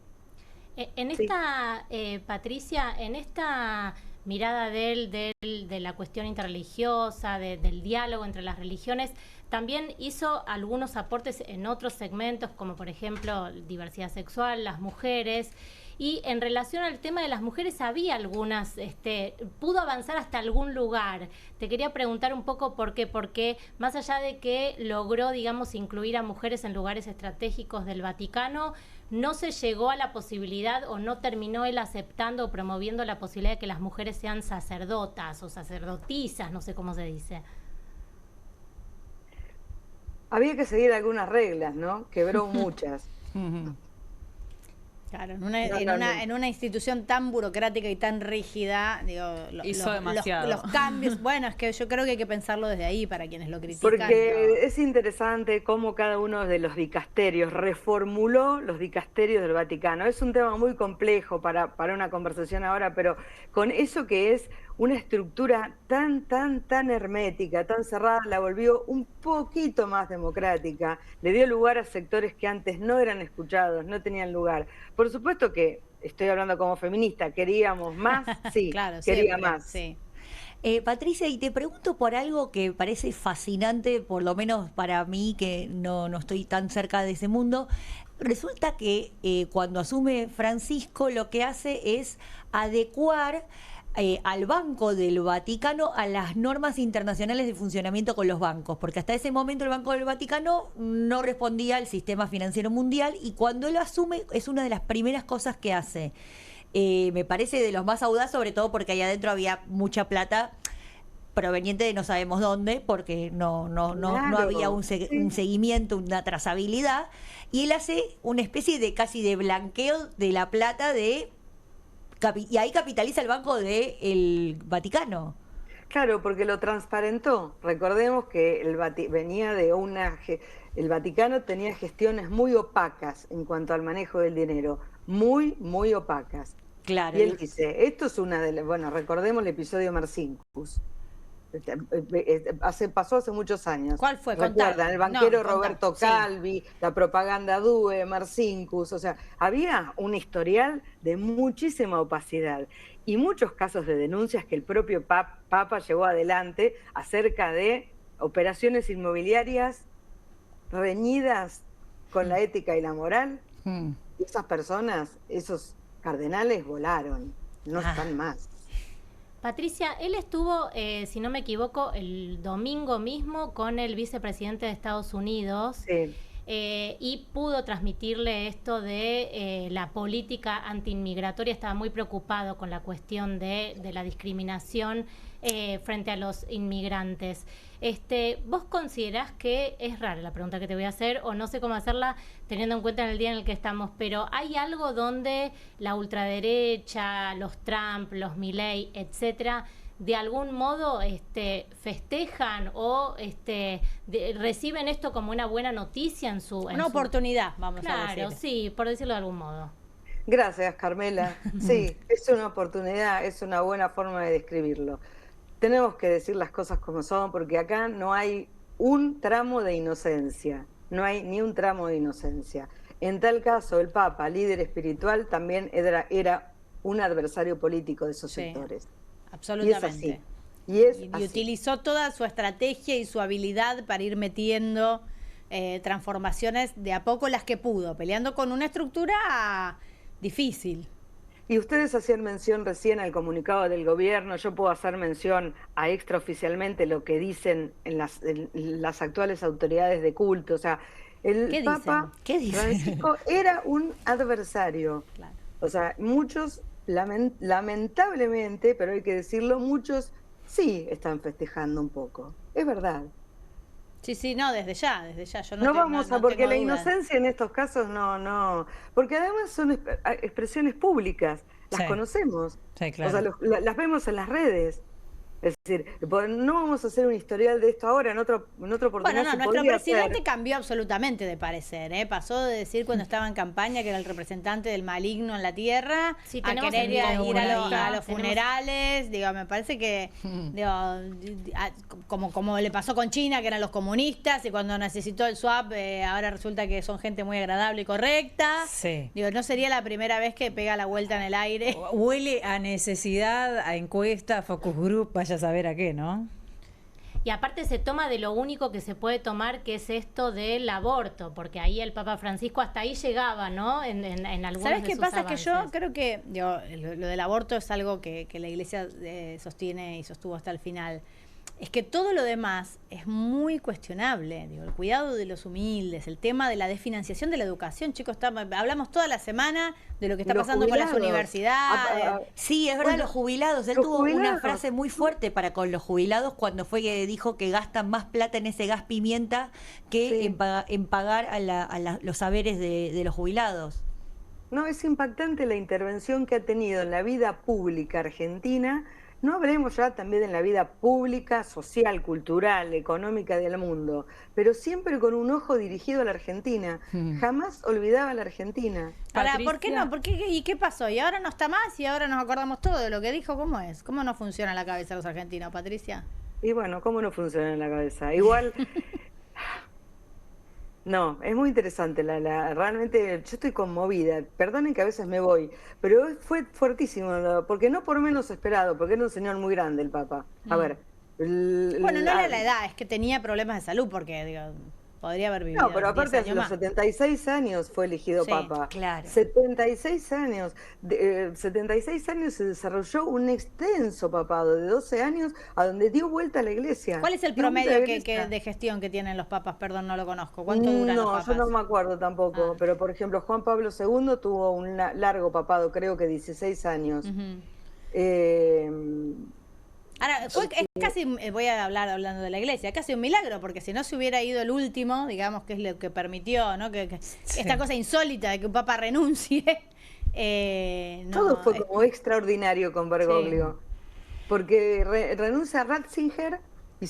En esta, Patricia, en esta mirada de la cuestión interreligiosa, del diálogo entre las religiones, también hizo algunos aportes en otros segmentos, como por ejemplo diversidad sexual, las mujeres, y en relación al tema de las mujeres había algunas, pudo avanzar hasta algún lugar. Te quería preguntar un poco por qué, porque más allá de que logró, digamos, incluir a mujeres en lugares estratégicos del Vaticano, no se llegó a la posibilidad o no terminó él aceptando o promoviendo la posibilidad de que las mujeres sean sacerdotas o sacerdotisas, no sé cómo se dice. Había que seguir algunas reglas, ¿no? Quebró muchas. Claro, en una institución tan burocrática y tan rígida, digo, hizo demasiado. Los cambios, bueno, es que yo creo que hay que pensarlo desde ahí para quienes lo critican. Porque es interesante cómo cada uno de los dicasterios reformuló los dicasterios del Vaticano. Es un tema muy complejo para una conversación ahora, pero con eso que es una estructura tan hermética, tan cerrada, la volvió un poquito más democrática, le dio lugar a sectores que antes no eran escuchados, no tenían lugar. Por supuesto que, estoy hablando como feminista, queríamos más, sí, claro, quería siempre, más. Sí. Patricia, y te pregunto por algo que parece fascinante, por lo menos para mí, que no estoy tan cerca de ese mundo. Resulta que cuando asume Francisco, lo que hace es adecuar al Banco del Vaticano a las normas internacionales de funcionamiento con los bancos, porque hasta ese momento el Banco del Vaticano no respondía al sistema financiero mundial, y cuando él asume es una de las primeras cosas que hace. Me parece de los más audaz, sobre todo porque ahí adentro había mucha plata proveniente de no sabemos dónde, porque no había un seguimiento, una trazabilidad, y él hace una especie de casi de blanqueo de la plata y ahí capitaliza el Banco del Vaticano. Claro, porque lo transparentó. Recordemos que el Vaticano tenía gestiones muy opacas en cuanto al manejo del dinero, muy opacas. Claro. Y él dice, esto es una de las, bueno, recordemos el episodio Marcinkus. Pasó hace muchos años. ¿Cuál fue? ¿Recuerdan? El banquero Roberto Calvi, la propaganda DUE, Marcinkus, o sea, había un historial de muchísima opacidad y muchos casos de denuncias que el propio Papa llevó adelante acerca de operaciones inmobiliarias reñidas con la ética y la moral. Y esas personas, esos cardenales volaron, no están más. Patricia, él estuvo, si no me equivoco, el domingo mismo con el vicepresidente de Estados Unidos. Sí. Y pudo transmitirle esto de la política antiinmigratoria. Estaba muy preocupado con la cuestión de la discriminación frente a los inmigrantes. ¿Vos considerás que, es rara la pregunta que te voy a hacer, o no sé cómo hacerla teniendo en cuenta en el día en el que estamos, pero hay algo donde la ultraderecha, los Trump, los Milei, etcétera, de algún modo festejan o reciben esto como una buena noticia en su... Una oportunidad, vamos a decir. Claro, sí, por decirlo de algún modo. Gracias, Carmela. Sí, es una oportunidad, es una buena forma de describirlo. Tenemos que decir las cosas como son, porque acá no hay un tramo de inocencia, no hay ni un tramo de inocencia. En tal caso, el Papa, líder espiritual, también era un adversario político de esos sectores. Absolutamente. Y es así. Y utilizó toda su estrategia y su habilidad para ir metiendo transformaciones de a poco las que pudo, peleando con una estructura difícil. Y ustedes hacían mención recién al comunicado del gobierno, yo puedo hacer mención a extraoficialmente lo que dicen en las actuales autoridades de culto. O sea, el Papa Francisco era un adversario. Claro. O sea, muchos, lamentablemente, pero hay que decirlo, muchos sí están festejando un poco. Es verdad. Sí, no, desde ya. Yo no vamos a, porque la duda. Inocencia en estos casos no, porque además son expresiones públicas, las conocemos, claro. O sea, las vemos en las redes. Es decir, no vamos a hacer un historial de esto ahora, en otra oportunidad. Bueno, no, nuestro presidente cambió absolutamente de parecer, ¿eh? Pasó de decir cuando estaba en campaña que era el representante del maligno en la tierra, a querer ir a los funerales. Digo, me parece que como le pasó con China, que eran los comunistas, y cuando necesitó el swap, ahora resulta que son gente muy agradable y correcta. Sí. Digo, no sería la primera vez que pega la vuelta en el aire. Huele a necesidad, a encuesta, a focus group, vaya a saber a qué, ¿no? Y aparte se toma de lo único que se puede tomar, que es esto del aborto, porque ahí el Papa Francisco hasta ahí llegaba, ¿no? En algunos ¿Sabes qué pasa? avances. Que yo creo que lo del aborto es algo que la Iglesia sostiene y sostuvo hasta el final. Es que todo lo demás es muy cuestionable. Digo, el cuidado de los humildes, el tema de la desfinanciación de la educación, chicos, hablamos toda la semana de lo que está pasando con las universidades. Sí, es verdad, los jubilados. Él tuvo una frase muy fuerte para con los jubilados cuando fue que dijo que gastan más plata en ese gas pimienta que en pagar a los saberes de los jubilados. No, es impactante la intervención que ha tenido en la vida pública argentina. No hablemos ya también en la vida pública, social, cultural, económica del mundo, pero siempre con un ojo dirigido a la Argentina. Jamás olvidaba a la Argentina. Ahora, ¿por qué no? ¿Y qué pasó? ¿Y ahora no está más? ¿Y ahora nos acordamos todo de lo que dijo? ¿Cómo es? ¿Cómo no funciona la cabeza de los argentinos, Patricia? Y bueno, ¿cómo no funciona en la cabeza? Igual... No, es muy interesante, realmente yo estoy conmovida, perdonen que a veces me voy, pero fue fuertísimo, porque no por menos esperado, porque era un señor muy grande el Papa. A ver. Bueno, no era la edad, es que tenía problemas de salud, porque digo, podría haber vivido. No, pero aparte a los 76 años fue elegido Papa. Claro. 76 años se desarrolló un extenso papado de 12 años a donde dio vuelta a la Iglesia. ¿Cuál es el promedio de gestión que tienen los papas? Perdón, no lo conozco. ¿Cuánto duran los papas? No, yo no me acuerdo tampoco, pero por ejemplo Juan Pablo II tuvo un largo papado, creo que 16 años. Ahora, es casi, voy a hablar hablando de la Iglesia, casi un milagro, porque si no se hubiera ido el último, digamos, que es lo que permitió, ¿no? Que esta cosa insólita de que un papa renuncie. Todo fue como extraordinario con Bergoglio, porque renuncia a Ratzinger y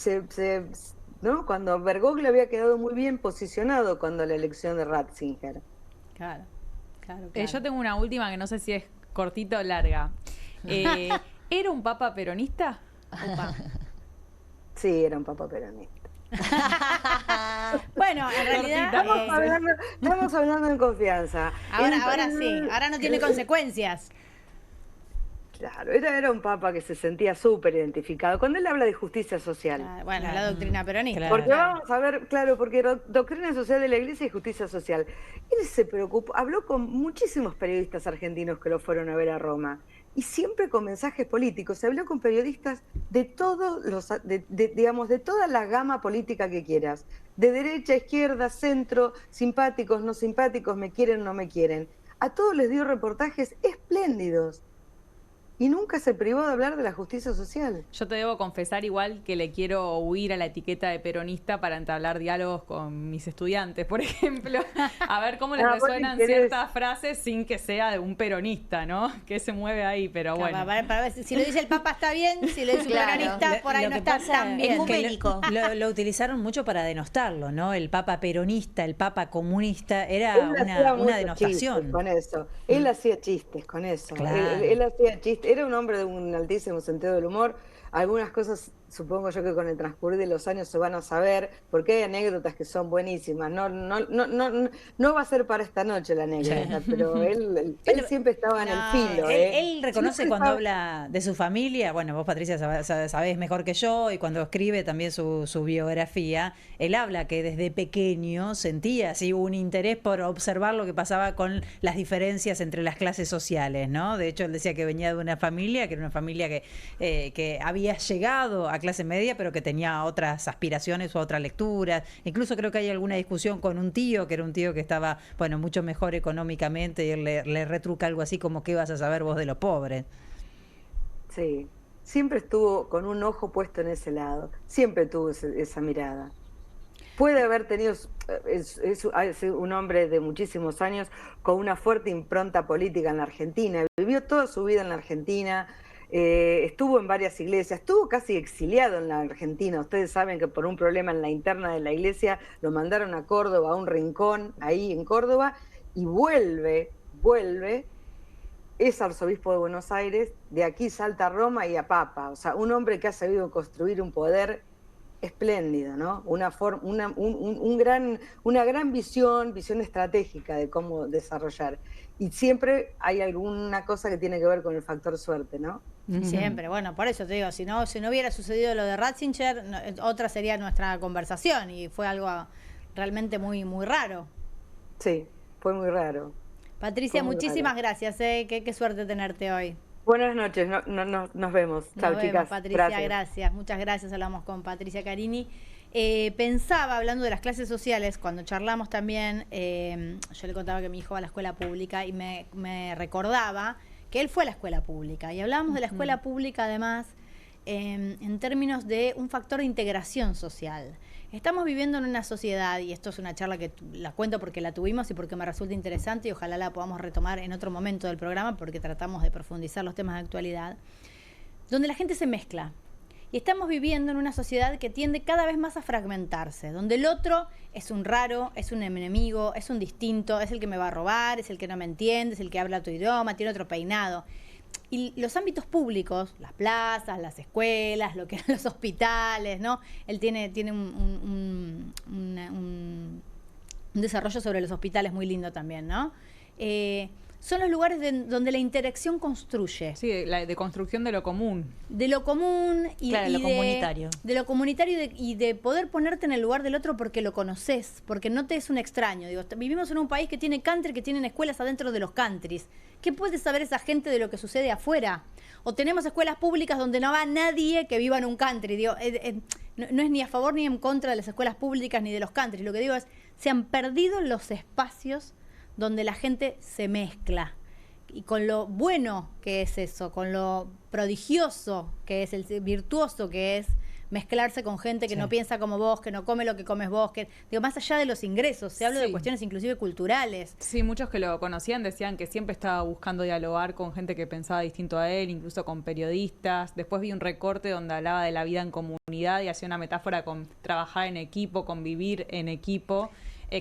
¿no? Cuando Bergoglio había quedado muy bien posicionado cuando la elección de Ratzinger. Claro. Yo tengo una última que no sé si es cortita o larga. ¿Era un papa peronista? Sí, era un papa peronista. Bueno, en realidad estamos hablando en confianza. Ahora sí, ahora no tiene consecuencias. Claro, era un papa que se sentía súper identificado. Cuando él habla de justicia social. Bueno, la doctrina peronista. Porque vamos a ver, porque doctrina social de la Iglesia y justicia social. Él se preocupó, habló con muchísimos periodistas argentinos que lo fueron a ver a Roma. Y siempre con mensajes políticos. Se habló con periodistas de todos de toda la gama política que quieras. De derecha, izquierda, centro, simpáticos, no simpáticos, me quieren, no me quieren. A todos les dio reportajes espléndidos. y nunca se privó de hablar de la justicia social. Yo te debo confesar igual que le quiero huir a la etiqueta de peronista para entablar diálogos con mis estudiantes, por ejemplo, a ver cómo les resuenan ciertas frases sin que sea de un peronista, ¿no? Que se mueve ahí, pero bueno. Para ver si lo dice el Papa está bien, si lo dice un peronista por ahí no está tan bien. Es muy médico. Lo utilizaron mucho para denostarlo, ¿no? El Papa peronista, el Papa comunista, era una denostación. Con eso. Él hacía chistes con eso. Claro. Él hacía chistes. Era un hombre de un altísimo sentido del humor. Algunas cosas, supongo yo que con el transcurrir de los años se van a saber, porque hay anécdotas que son buenísimas. No va a ser para esta noche la anécdota, pero él siempre estaba en el filo. Él reconoce cuando habla de su familia, bueno, vos Patricia sabés mejor que yo, y cuando escribe también su biografía, él habla que desde pequeño sentía así un interés por observar lo que pasaba con las diferencias entre las clases sociales, ¿no? De hecho, él decía que venía de una familia, que era una familia que había llegado a clase media, pero que tenía otras aspiraciones o otras lecturas. Incluso creo que hay alguna discusión con un tío, que era un tío que estaba, bueno, mucho mejor económicamente, y él le retruca algo así como, ¿qué vas a saber vos de los pobres? Sí, siempre estuvo con un ojo puesto en ese lado, siempre tuvo esa mirada. Puede haber tenido, es un hombre de muchísimos años con una fuerte impronta política en la Argentina, vivió toda su vida en la Argentina, estuvo en varias iglesias, estuvo casi exiliado en la Argentina. Ustedes saben que por un problema en la interna de la iglesia lo mandaron a Córdoba, a un rincón ahí en Córdoba, y vuelve, es arzobispo de Buenos Aires, de aquí salta a Roma y a Papa. O sea, un hombre que ha sabido construir un poder espléndido, ¿no? Una gran visión estratégica de cómo desarrollar. Y siempre hay alguna cosa que tiene que ver con el factor suerte, ¿no? Siempre, bueno, por eso te digo, si no hubiera sucedido lo de Ratzinger, otra sería nuestra conversación, y fue algo realmente muy, muy raro. Sí, fue muy raro. Patricia, muchísimas gracias, qué suerte tenerte hoy. Buenas noches, nos vemos. Chao, chicas. Patricia, gracias. Muchas gracias. Hablamos con Patricia Carini. Pensaba, hablando de las clases sociales, cuando charlamos también, yo le contaba que mi hijo va a la escuela pública y me recordaba que él fue a la escuela pública. Y hablábamos de la escuela pública, además, en términos de un factor de integración social. Estamos viviendo en una sociedad, y esto es una charla que la cuento porque la tuvimos y porque me resulta interesante, y ojalá la podamos retomar en otro momento del programa, porque tratamos de profundizar los temas de actualidad, donde la gente se mezcla. Y estamos viviendo en una sociedad que tiende cada vez más a fragmentarse, donde el otro es un raro, es un enemigo, es un distinto, es el que me va a robar, es el que no me entiende, es el que habla tu idioma, tiene otro peinado. Y los ámbitos públicos, las plazas, las escuelas, lo que eran los hospitales, ¿no? Él tiene un desarrollo sobre los hospitales muy lindo también, ¿no? Son los lugares donde la interacción construye. Sí, de construcción de lo común. De lo común y, claro, lo comunitario. De lo comunitario y de poder ponerte en el lugar del otro porque lo conoces, porque no te es un extraño. Digo, vivimos en un país que tiene country, que tienen escuelas adentro de los countries. ¿Qué puede saber esa gente de lo que sucede afuera? O tenemos escuelas públicas donde no va nadie que viva en un country. Digo, no es ni a favor ni en contra de las escuelas públicas ni de los countries. Lo que digo es, se han perdido los espacios donde la gente se mezcla. Y con lo bueno que es eso, con lo prodigioso que es, el virtuoso que es mezclarse con gente que no piensa como vos, que no come lo que comes vos, que digo, más allá de los ingresos, se habla de cuestiones inclusive culturales. Sí, muchos que lo conocían decían que siempre estaba buscando dialogar con gente que pensaba distinto a él, incluso con periodistas. Después vi un recorte donde hablaba de la vida en comunidad y hacía una metáfora con trabajar en equipo, convivir en equipo,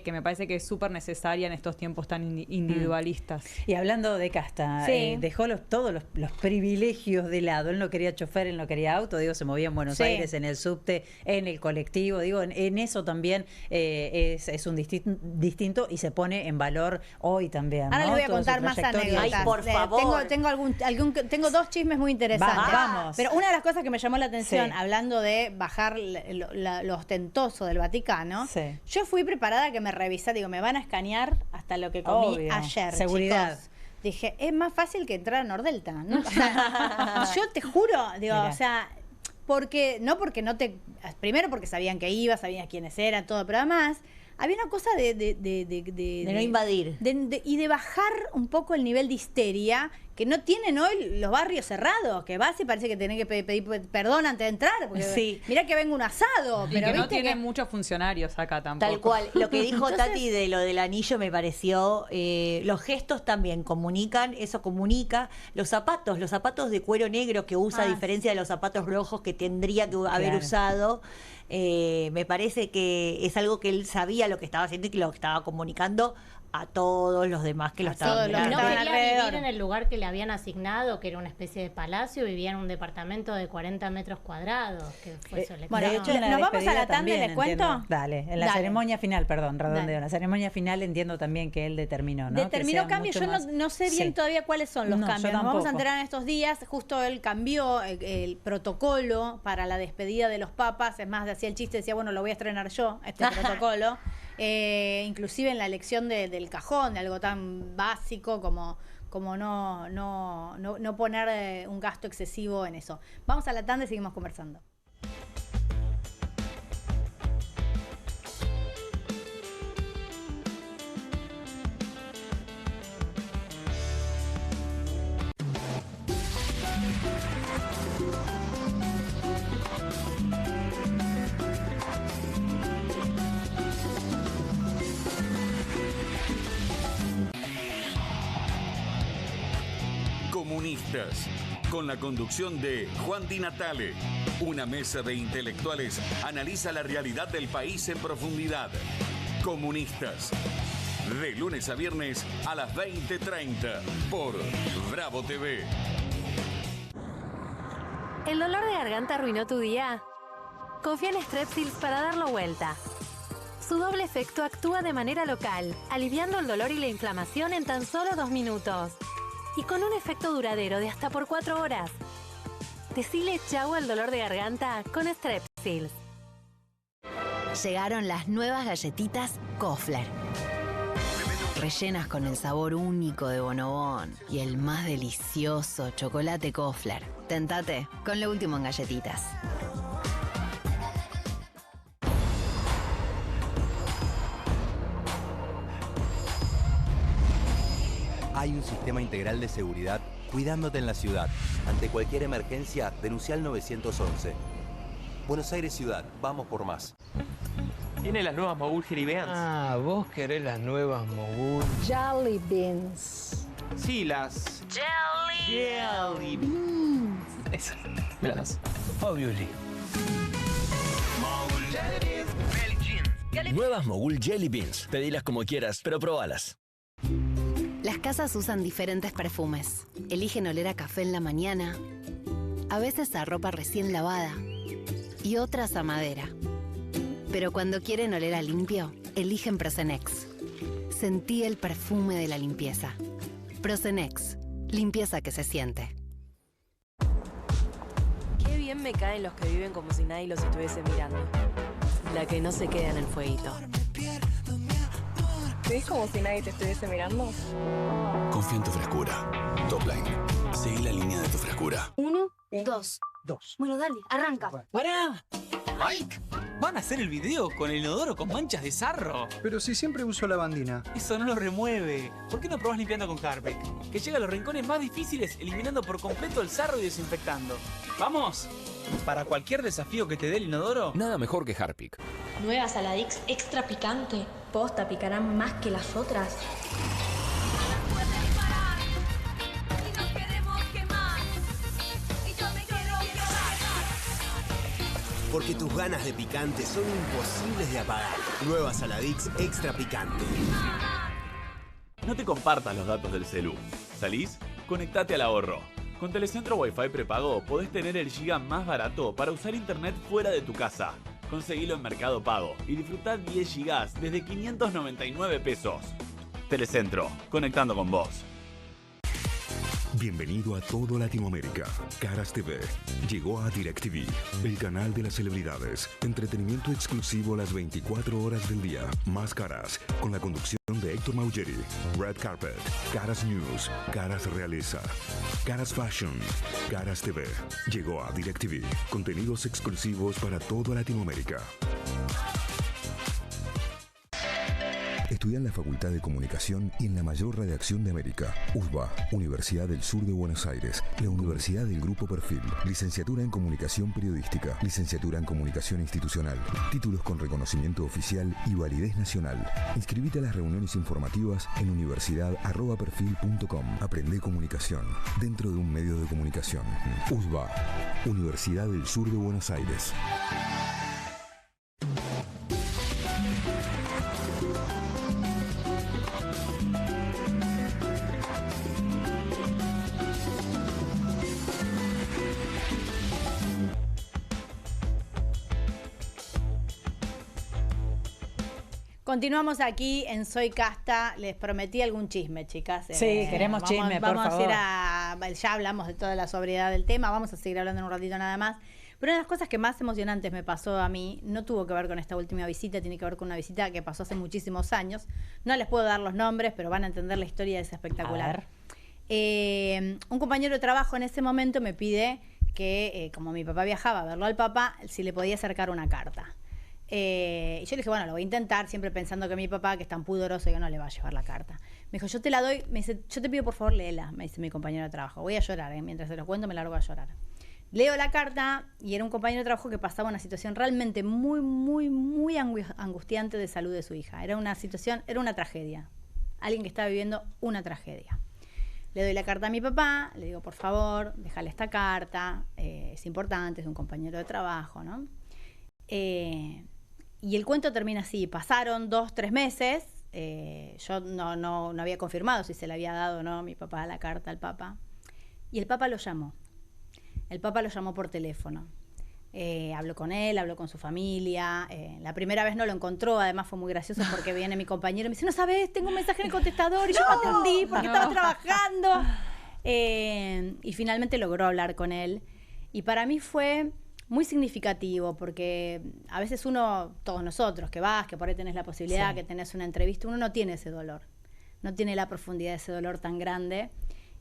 que me parece que es súper necesaria en estos tiempos tan individualistas. Y hablando de Casta, dejó todos los privilegios de lado. Él no quería chofer, él no quería auto, digo, se movía en Buenos Aires, en el subte, en el colectivo, digo, en eso también es un distinto y se pone en valor hoy también, ¿no? Ahora les voy a contar más anécdotas. Ay, por favor. Tengo dos chismes muy interesantes. Vamos. Pero una de las cosas que me llamó la atención, hablando de bajar lo ostentoso del Vaticano, yo fui preparada que me revisara, digo, me van a escanear hasta lo que comí ayer. Seguridad. Chicos. Dije, es más fácil que entrar a Nordelta, ¿no? O sea, yo te juro, digo, o sea, porque no te. Primero porque sabían que iba, sabían quiénes eran, todo, pero además había una cosa de no invadir. Y de bajar un poco el nivel de histeria que no tienen hoy los barrios cerrados, que vas y parece que tenés que pedir perdón antes de entrar, porque mirá que venga un asado, Y pero que no viste tienen muchos funcionarios acá tampoco. Tal cual. Lo que dijo Entonces, Tati de lo del anillo me pareció, los gestos también comunican, eso comunica. Los zapatos de cuero negro que usa, a diferencia de los zapatos rojos que tendría que haber usado, me parece que es algo que él sabía lo que estaba haciendo y que lo estaba comunicando a todos los demás que lo estaban No mirando. quería vivir en el lugar que le habían asignado, que era una especie de palacio, vivía en un departamento de 40 metros cuadrados, que fue su elección. Bueno, de hecho, ¿nos vamos a la tanda y les cuento? Dale, en la ceremonia final, perdón, redondeo. En la ceremonia final entiendo también que él determinó, ¿no? Determinó cambios, yo no sé bien todavía cuáles son los cambios. Nos vamos a enterar en estos días. Justo él cambió el protocolo para la despedida de los papas. Es más, hacía el chiste, decía, bueno, lo voy a estrenar yo, este protocolo. Inclusive en la elección del cajón, de algo tan básico como no poner un gasto excesivo en eso. Vamos a la tanda y seguimos conversando. Comunistas, con la conducción de Juan Di Natale. Una mesa de intelectuales analiza la realidad del país en profundidad. Comunistas, de lunes a viernes a las 20:30 por Bravo TV. ¿El dolor de garganta arruinó tu día? Confía en Strepsils para darlo vuelta. Su doble efecto actúa de manera local, aliviando el dolor y la inflamación en tan solo 2 minutos. Y con un efecto duradero de hasta por 4 horas. Decile chau al dolor de garganta con Strepsils. Llegaron las nuevas galletitas Kofler. Rellenas con el sabor único de Bonobón y el más delicioso chocolate Kofler. Tentate con lo último en galletitas. Hay un sistema integral de seguridad cuidándote en la ciudad. Ante cualquier emergencia, denuncia al 911. Buenos Aires Ciudad, vamos por más. Tiene las nuevas Mogul Jelly Beans. Ah, vos querés las nuevas Mogul. Jelly Beans. Sí, las... Jelly Beans. Esas, me las das. Obviously. Nuevas Mogul Jelly Beans. Pedilas como quieras, pero probalas. Las casas usan diferentes perfumes. Eligen oler a café en la mañana, a veces a ropa recién lavada y otras a madera. Pero cuando quieren oler a limpio, eligen Prosenex. Sentí el perfume de la limpieza. Prosenex, limpieza que se siente. Qué bien me caen los que viven como si nadie los estuviese mirando. La que no se queda en el fueguito. ¿Ves como si nadie te estuviese mirando? Confía en tu frescura. Topline. Seguí la línea de tu frescura. 1, 2. Bueno, dale, arranca. ¡Pará! ¡Mike! ¿Van a hacer el video con el inodoro con manchas de sarro? Pero si siempre uso lavandina. Eso no lo remueve. ¿Por qué no probás limpiando con Harpic? Que llega a los rincones más difíciles, eliminando por completo el sarro y desinfectando. ¡Vamos! Para cualquier desafío que te dé el inodoro, nada mejor que Harpic. Nueva Saladix extra picante. Posta, picarán más que las otras. Porque tus ganas de picante son imposibles de apagar. Nueva Saladix extra picante. No te compartas los datos del celu. ¿Salís? Conectate al ahorro. Con Telecentro Wi-Fi prepago podés tener el giga más barato para usar internet fuera de tu casa. Conseguilo en Mercado Pago y disfrutá 10 gigas desde 599 pesos. Telecentro, conectando con vos. Bienvenido a todo Latinoamérica. Caras TV llegó a DirecTV, el canal de las celebridades. Entretenimiento exclusivo las 24 horas del día. Más Caras, con la conducción de Héctor Maugeri. Red Carpet, Caras News, Caras Realeza, Caras Fashion, Caras TV. Llegó a DirecTV. Contenidos exclusivos para todo Latinoamérica. Estudia en la Facultad de Comunicación y en la mayor redacción de América. USBA, Universidad del Sur de Buenos Aires. La Universidad del Grupo Perfil. Licenciatura en Comunicación Periodística. Licenciatura en Comunicación Institucional. Títulos con reconocimiento oficial y validez nacional. Inscribite a las reuniones informativas en universidad@perfil.com. Aprende comunicación dentro de un medio de comunicación. USBA, Universidad del Sur de Buenos Aires. Continuamos aquí en Soy Casta. Les prometí algún chisme, chicas. Sí, queremos chisme, por favor. Vamos a ir ya hablamos de toda la sobriedad del tema, vamos a seguir hablando en un ratito nada más. Pero una de las cosas que más emocionantes me pasó a mí, no tuvo que ver con esta última visita, tiene que ver con una visita que pasó hace muchísimos años. No les puedo dar los nombres, pero van a entender la historia, es espectacular. Un compañero de trabajo en ese momento me pide que, como mi papá viajaba a verlo al papá, si le podía acercar una carta. Y yo le dije, bueno, lo voy a intentar, siempre pensando que mi papá, que es tan pudoroso, que no le va a llevar la carta. Me dijo, yo te la doy, me dice, yo te pido por favor léela, me dice mi compañero de trabajo. Voy a llorar, mientras se lo cuento me largo a llorar. Leo la carta y era un compañero de trabajo que pasaba una situación realmente muy, muy, muy angustiante de salud de su hija. Era una situación, era una tragedia. Alguien que estaba viviendo una tragedia. Le doy la carta a mi papá, le digo, por favor, déjale esta carta, es importante, es un compañero de trabajo, ¿no? Y el cuento termina así, pasaron 2-3 meses, yo no había confirmado si se le había dado o no mi papá la carta al Papa, y el Papa lo llamó. El Papa lo llamó por teléfono. Habló con él, habló con su familia. La primera vez no lo encontró, además fue muy gracioso porque viene mi compañero y me dice, no sabes, tengo un mensaje en el contestador y yo no atendí porque estaba trabajando. Y finalmente logró hablar con él. Y para mí fue muy significativo porque a veces uno, todos nosotros, que vas, que por ahí tenés la posibilidad, sí, que tenés una entrevista, uno no tiene ese dolor, no tiene la profundidad de ese dolor tan grande.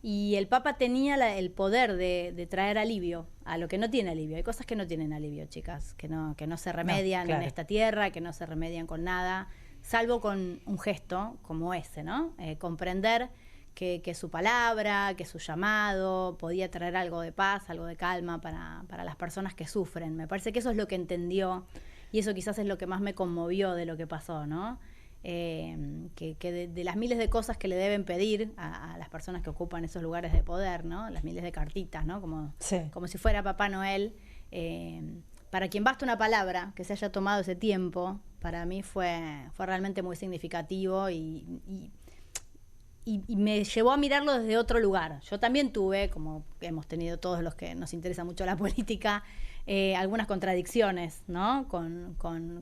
Y el Papa tenía el poder de traer alivio a lo que no tiene alivio. Hay cosas que no tienen alivio, chicas, que no se remedian en esta tierra, que no se remedian con nada, salvo con un gesto como ese, ¿no? Comprender que su palabra, que su llamado podía traer algo de paz, algo de calma para las personas que sufren. Me parece que eso es lo que entendió y eso quizás es lo que más me conmovió de lo que pasó, ¿no? Que de las miles de cosas que le deben pedir a las personas que ocupan esos lugares de poder, ¿no? Las miles de cartitas, ¿no? Como si fuera Papá Noel. Para quien basta una palabra, que se haya tomado ese tiempo, para mí fue realmente muy significativo y me llevó a mirarlo desde otro lugar. Yo también tuve, como hemos tenido todos los que nos interesa mucho la política, algunas contradicciones, ¿no? Con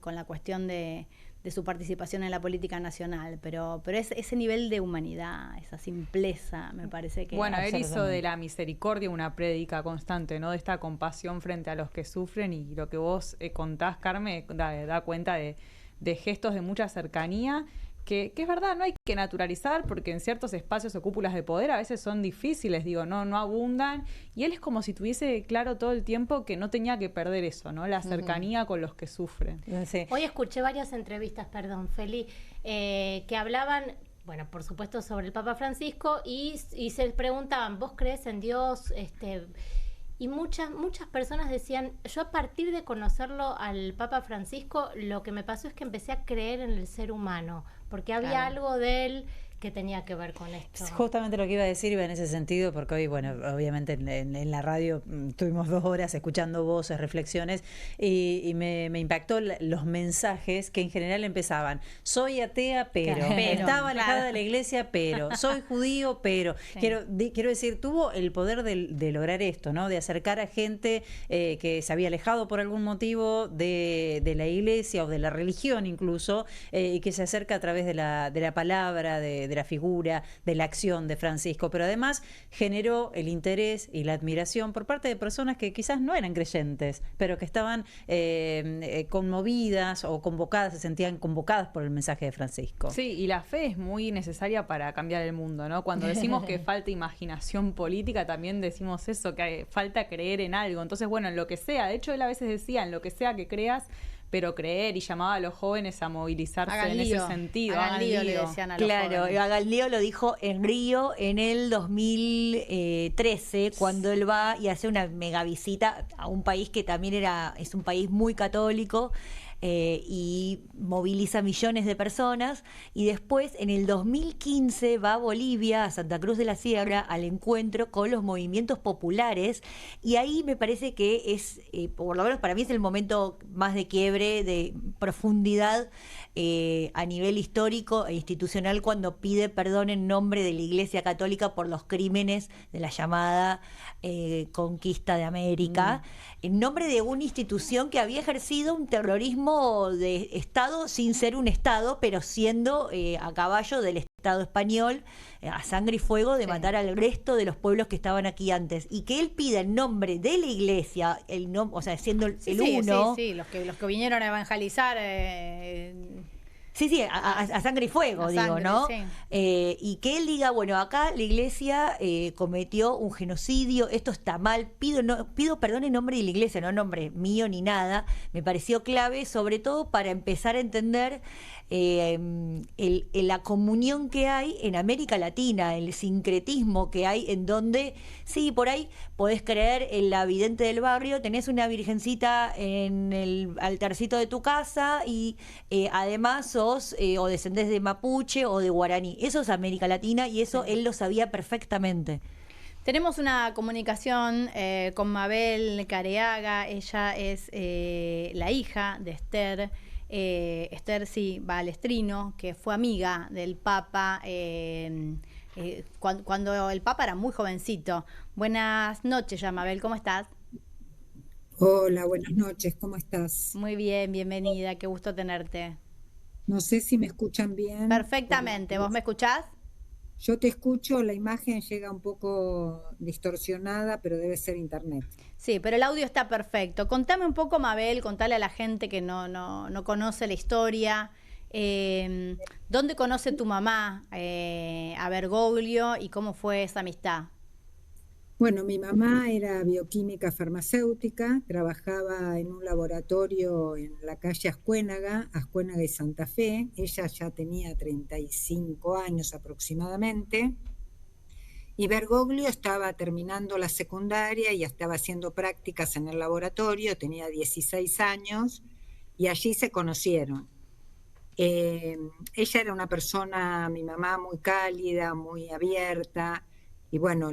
la cuestión de su participación en la política nacional, pero ese nivel de humanidad, esa simpleza, me parece que... Bueno, él hizo de la misericordia una prédica constante, ¿no? De esta compasión frente a los que sufren, y lo que vos contás, Carmen, da cuenta de gestos de mucha cercanía, que es verdad, no hay que naturalizar, porque en ciertos espacios o cúpulas de poder a veces son difíciles, no abundan, y él es como si tuviese claro todo el tiempo que no tenía que perder eso, ¿no? La cercanía con los que sufren. Sí. Hoy escuché varias entrevistas, Feli, que hablaban, bueno, por supuesto, sobre el Papa Francisco, y se preguntaban, ¿vos crees en Dios? Y muchas personas decían, yo a partir de conocerlo al Papa Francisco, lo que me pasó es que empecé a creer en el ser humano, porque había algo de él que tenía que ver con esto. Justamente lo que iba a decir iba en ese sentido, porque hoy, bueno, obviamente en la radio tuvimos 2 horas escuchando voces, reflexiones, y me impactó los mensajes que en general empezaban, soy atea, pero estaba alejada de la iglesia, pero soy judío, pero quiero decir, tuvo el poder de lograr esto, ¿no? De acercar a gente que se había alejado por algún motivo de la iglesia o de la religión incluso, y que se acerca a través de la palabra, de la figura, de la acción de Francisco, pero además generó el interés y la admiración por parte de personas que quizás no eran creyentes, pero que estaban conmovidas o convocadas, se sentían convocadas por el mensaje de Francisco. Sí, y la fe es muy necesaria para cambiar el mundo, ¿no? Cuando decimos que falta imaginación política, también decimos eso, que falta creer en algo. Entonces, bueno, en lo que sea, de hecho él a veces decía, en lo que sea que creas, pero creer, y llamaba a los jóvenes a movilizarse Hagan en lío. ese sentido. Hagan lío, le decían a los Claro, jóvenes. Hagan lío lo dijo en Río en el 2013, cuando él va y hace una mega visita a un país que también es un país muy católico. Y moviliza millones de personas, y después en el 2015 va a Bolivia, a Santa Cruz de la Sierra, al encuentro con los movimientos populares, y ahí me parece que es, por lo menos para mí es el momento más de quiebre, de profundidad a nivel histórico e institucional, cuando pide perdón en nombre de la Iglesia Católica por los crímenes de la llamada conquista de América, en nombre de una institución que había ejercido un terrorismo de Estado sin ser un Estado, pero siendo a caballo del Estado español, a sangre y fuego, de matar al resto de los pueblos que estaban aquí antes. Y que él pida en nombre de la Iglesia, o sea, siendo el uno... Sí, los que vinieron a evangelizar... Sí, a sangre y fuego, A digo, sangre, ¿no? sí. Y que él diga, bueno, acá la Iglesia cometió un genocidio, esto está mal, pido perdón en nombre de la Iglesia, no en nombre mío ni nada. Me pareció clave, sobre todo para empezar a entender la comunión que hay en América Latina, el sincretismo que hay, en donde, sí, por ahí podés creer en la vidente del barrio, tenés una virgencita en el altarcito de tu casa, y además sos o descendés de mapuche o de guaraní. Eso es América Latina, y eso él lo sabía perfectamente. Tenemos una comunicación con Mabel Careaga. Ella es la hija de Esther. Esther Balestrino, que fue amiga del Papa cuando el Papa era muy jovencito. Buenas noches, ya, Mabel, ¿cómo estás? Hola, buenas noches, ¿cómo estás? Muy bien, bienvenida, qué gusto tenerte. No sé si me escuchan bien. Perfectamente, ¿vos me escuchás? Yo te escucho, la imagen llega un poco distorsionada, pero debe ser internet. Sí, pero el audio está perfecto. Contame un poco, Mabel, contale a la gente que no conoce la historia. ¿Dónde conoce tu mamá a Bergoglio y cómo fue esa amistad? Bueno, mi mamá era bioquímica farmacéutica, trabajaba en un laboratorio en la calle Ascuénaga y Santa Fe. Ella ya tenía 35 años aproximadamente. Y Bergoglio estaba terminando la secundaria y estaba haciendo prácticas en el laboratorio, tenía 16 años, y allí se conocieron. Ella era una persona, mi mamá, muy cálida, muy abierta, y bueno,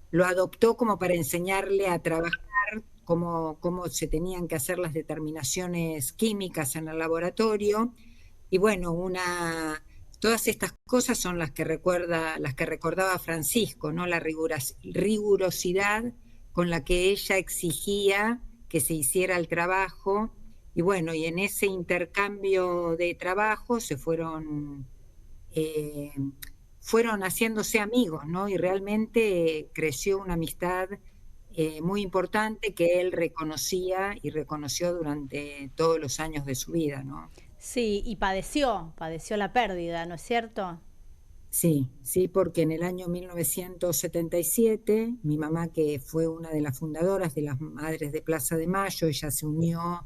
lo adoptó como para enseñarle a trabajar, cómo se tenían que hacer las determinaciones químicas en el laboratorio. Y bueno, todas estas cosas son las que recordaba Francisco, ¿no? La rigurosidad con la que ella exigía que se hiciera el trabajo. Y bueno, y en ese intercambio de trabajo se fueron haciéndose amigos, ¿no? Y realmente creció una amistad muy importante que él reconocía y reconoció durante todos los años de su vida, ¿no? Sí, y padeció la pérdida, ¿no es cierto? Sí, porque en el año 1977, mi mamá, que fue una de las fundadoras de las Madres de Plaza de Mayo, ella se unió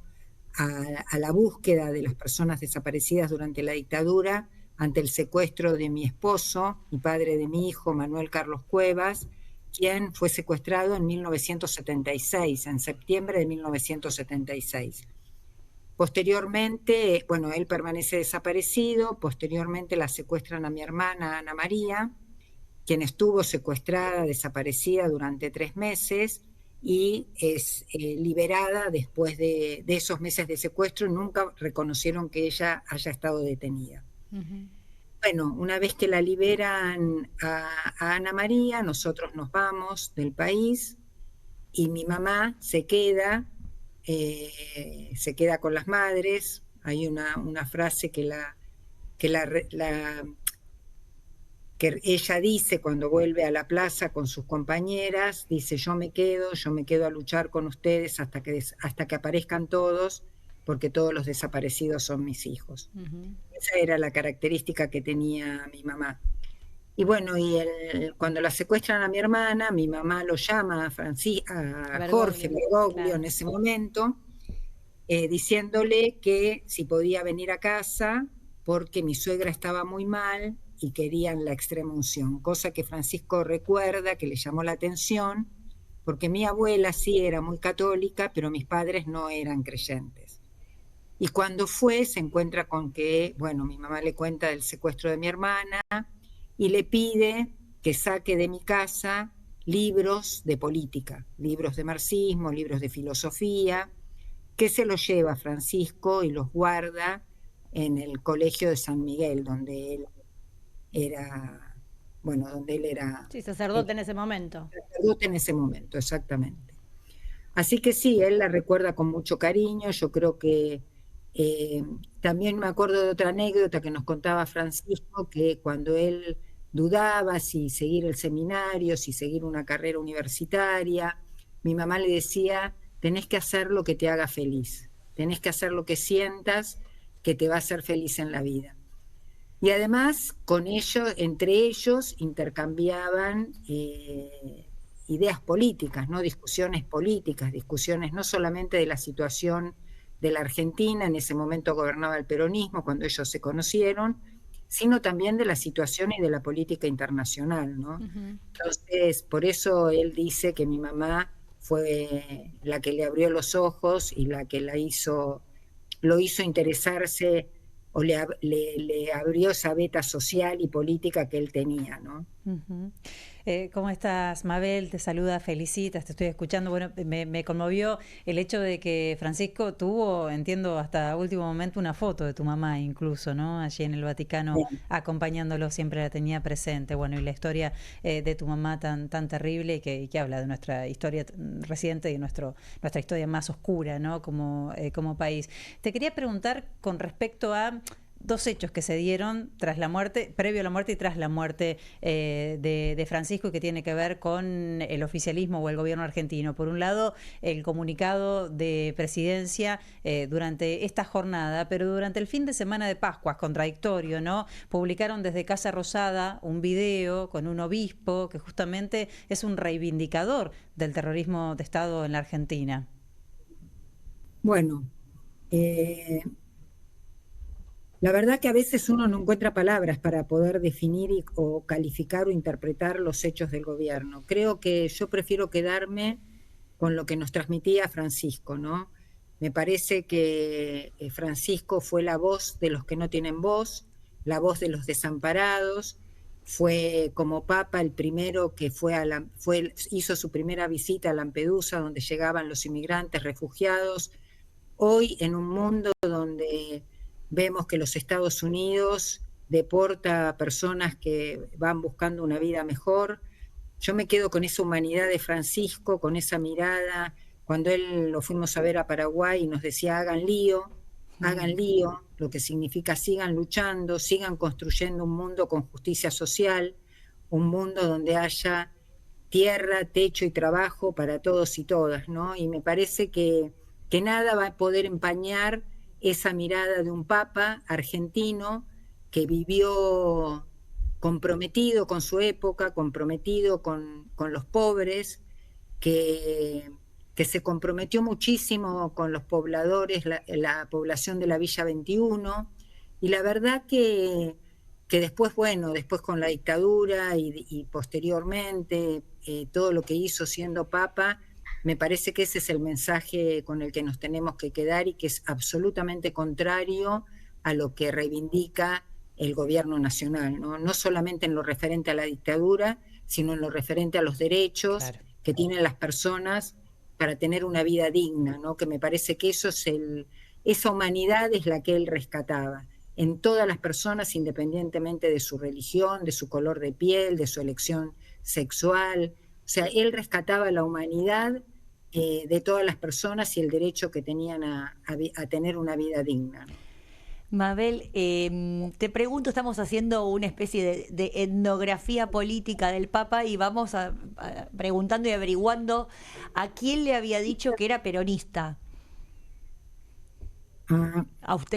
a la búsqueda de las personas desaparecidas durante la dictadura, ante el secuestro de mi esposo y padre de mi hijo, Manuel Carlos Cuevas, quien fue secuestrado en 1976, en septiembre de 1976. Posteriormente, bueno, él permanece desaparecido. Posteriormente la secuestran a mi hermana Ana María, quien estuvo secuestrada, desaparecida durante 3 meses, y es liberada después de esos meses de secuestro. Nunca reconocieron que ella haya estado detenida. Uh-huh. Bueno, una vez que la liberan a Ana María, nosotros nos vamos del país y mi mamá se queda con las madres. Hay una frase que ella dice cuando vuelve a la plaza con sus compañeras, dice: yo me quedo a luchar con ustedes hasta que aparezcan todos, porque todos los desaparecidos son mis hijos. Uh-huh. Esa era la característica que tenía mi mamá. Y bueno, cuando la secuestran a mi hermana, mi mamá lo llama a Jorge Bergoglio, claro, en ese momento. diciéndole que si podía venir a casa porque mi suegra estaba muy mal y querían la extrema unción, cosa que Francisco recuerda que le llamó la atención, porque mi abuela sí era muy católica, pero mis padres no eran creyentes. Y cuando fue, se encuentra con que, bueno, mi mamá le cuenta del secuestro de mi hermana y le pide que saque de mi casa libros de política, libros de marxismo, libros de filosofía, que se los lleva Francisco y los guarda en el colegio de San Miguel, donde él era, Sí, sacerdote en ese momento. Sacerdote en ese momento, exactamente. Así que sí, él la recuerda con mucho cariño. Yo creo que también me acuerdo de otra anécdota que nos contaba Francisco, que cuando él dudaba si seguir el seminario, si seguir una carrera universitaria, mi mamá le decía: tenés que hacer lo que te haga feliz, tenés que hacer lo que sientas que te va a hacer feliz en la vida. Y además, con ellos, entre ellos, intercambiaban ideas políticas, ¿no? Discusiones políticas, discusiones no solamente de la situación de la Argentina, en ese momento gobernaba el peronismo cuando ellos se conocieron, sino también de la situación y de la política internacional, ¿no? Entonces, por eso él dice que mi mamá fue la que le abrió los ojos y la que lo hizo interesarse, o le abrió esa beta social y política que él tenía, ¿no? ¿Cómo estás, Mabel? Te saluda Felicitas, te estoy escuchando. Bueno, me conmovió el hecho de que Francisco tuvo, entiendo, hasta último momento una foto de tu mamá incluso, ¿no? Allí en el Vaticano, acompañándolo, siempre la tenía presente. Bueno, y la historia de tu mamá tan terrible y que habla de nuestra historia reciente y nuestra historia más oscura, ¿no? Como país. Te quería preguntar con respecto a dos hechos que se dieron tras la muerte, previo a la muerte y tras la muerte de Francisco, y que tiene que ver con el oficialismo o el gobierno argentino. Por un lado, el comunicado de presidencia durante esta jornada, pero durante el fin de semana de Pascuas, contradictorio, ¿no? Publicaron desde Casa Rosada un video con un obispo que justamente es un reivindicador del terrorismo de Estado en la Argentina. Bueno, la verdad que a veces uno no encuentra palabras para poder definir o calificar o interpretar los hechos del gobierno. Creo que yo prefiero quedarme con lo que nos transmitía Francisco, ¿no? Me parece que Francisco fue la voz de los que no tienen voz, la voz de los desamparados, fue como Papa el primero que hizo su primera visita a Lampedusa, donde llegaban los inmigrantes refugiados. Hoy, en un mundo donde vemos que los Estados Unidos deporta a personas que van buscando una vida mejor, yo me quedo con esa humanidad de Francisco, con esa mirada, cuando él lo fuimos a ver a Paraguay y nos decía: hagan lío, lo que significa sigan luchando, sigan construyendo un mundo con justicia social, un mundo donde haya tierra, techo y trabajo para todos y todas, ¿no? Y me parece que nada va a poder empañar esa mirada de un papa argentino que vivió comprometido con su época, comprometido con los pobres, que se comprometió muchísimo con los pobladores, la población de la Villa 21, y la verdad que después, después con la dictadura y posteriormente todo lo que hizo siendo papa, me parece que ese es el mensaje con el que nos tenemos que quedar y que es absolutamente contrario a lo que reivindica el gobierno nacional, ¿no? No solamente en lo referente a la dictadura, sino en lo referente a los derechos que tienen las personas para tener una vida digna, ¿no? Que me parece que esa humanidad es la que él rescataba en todas las personas, independientemente de su religión, de su color de piel, de su elección sexual. O sea, él rescataba la humanidad de todas las personas y el derecho que tenían a tener una vida digna. Mabel, te pregunto, estamos haciendo una especie de etnografía política del Papa y vamos preguntando y averiguando a quién le había dicho que era peronista.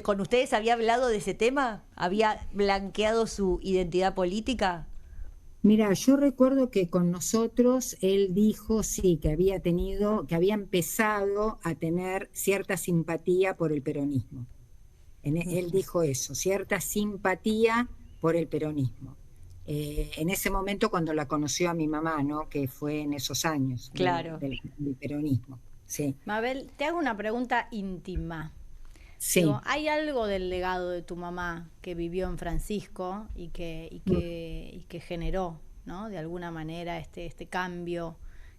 ¿Con ustedes había hablado de ese tema? ¿Había blanqueado su identidad política? Mira, yo recuerdo que con nosotros él dijo, sí, que había empezado a tener cierta simpatía por el peronismo. Él dijo eso, cierta simpatía por el peronismo. En ese momento cuando la conoció a mi mamá, ¿no? Que fue en esos años claro. del peronismo. Sí. Mabel, te hago una pregunta íntima. Sí. Digo, ¿hay algo del legado de tu mamá que vivió en Francisco y que generó, ¿no? De alguna manera este cambio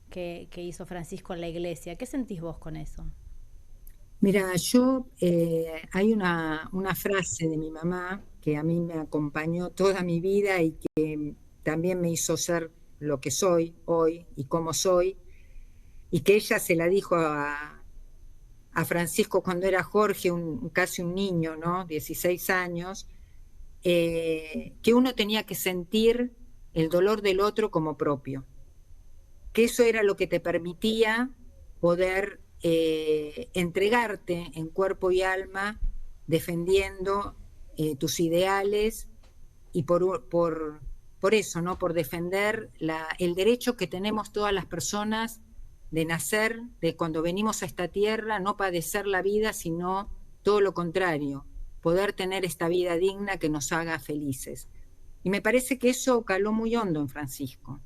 que hizo Francisco en la iglesia? ¿Qué sentís vos con eso? Mira, hay una frase de mi mamá que a mí me acompañó toda mi vida y que también me hizo ser lo que soy hoy y cómo soy, y que ella se la dijo a Francisco cuando era Jorge, casi un niño, ¿no? 16 años, que uno tenía que sentir el dolor del otro como propio, que eso era lo que te permitía poder entregarte en cuerpo y alma defendiendo tus ideales y por eso, ¿no? Por defender el derecho que tenemos todas las personas de nacer, de cuando venimos a esta tierra, no padecer la vida, sino todo lo contrario, poder tener esta vida digna que nos haga felices. Y me parece que eso caló muy hondo en Francisco,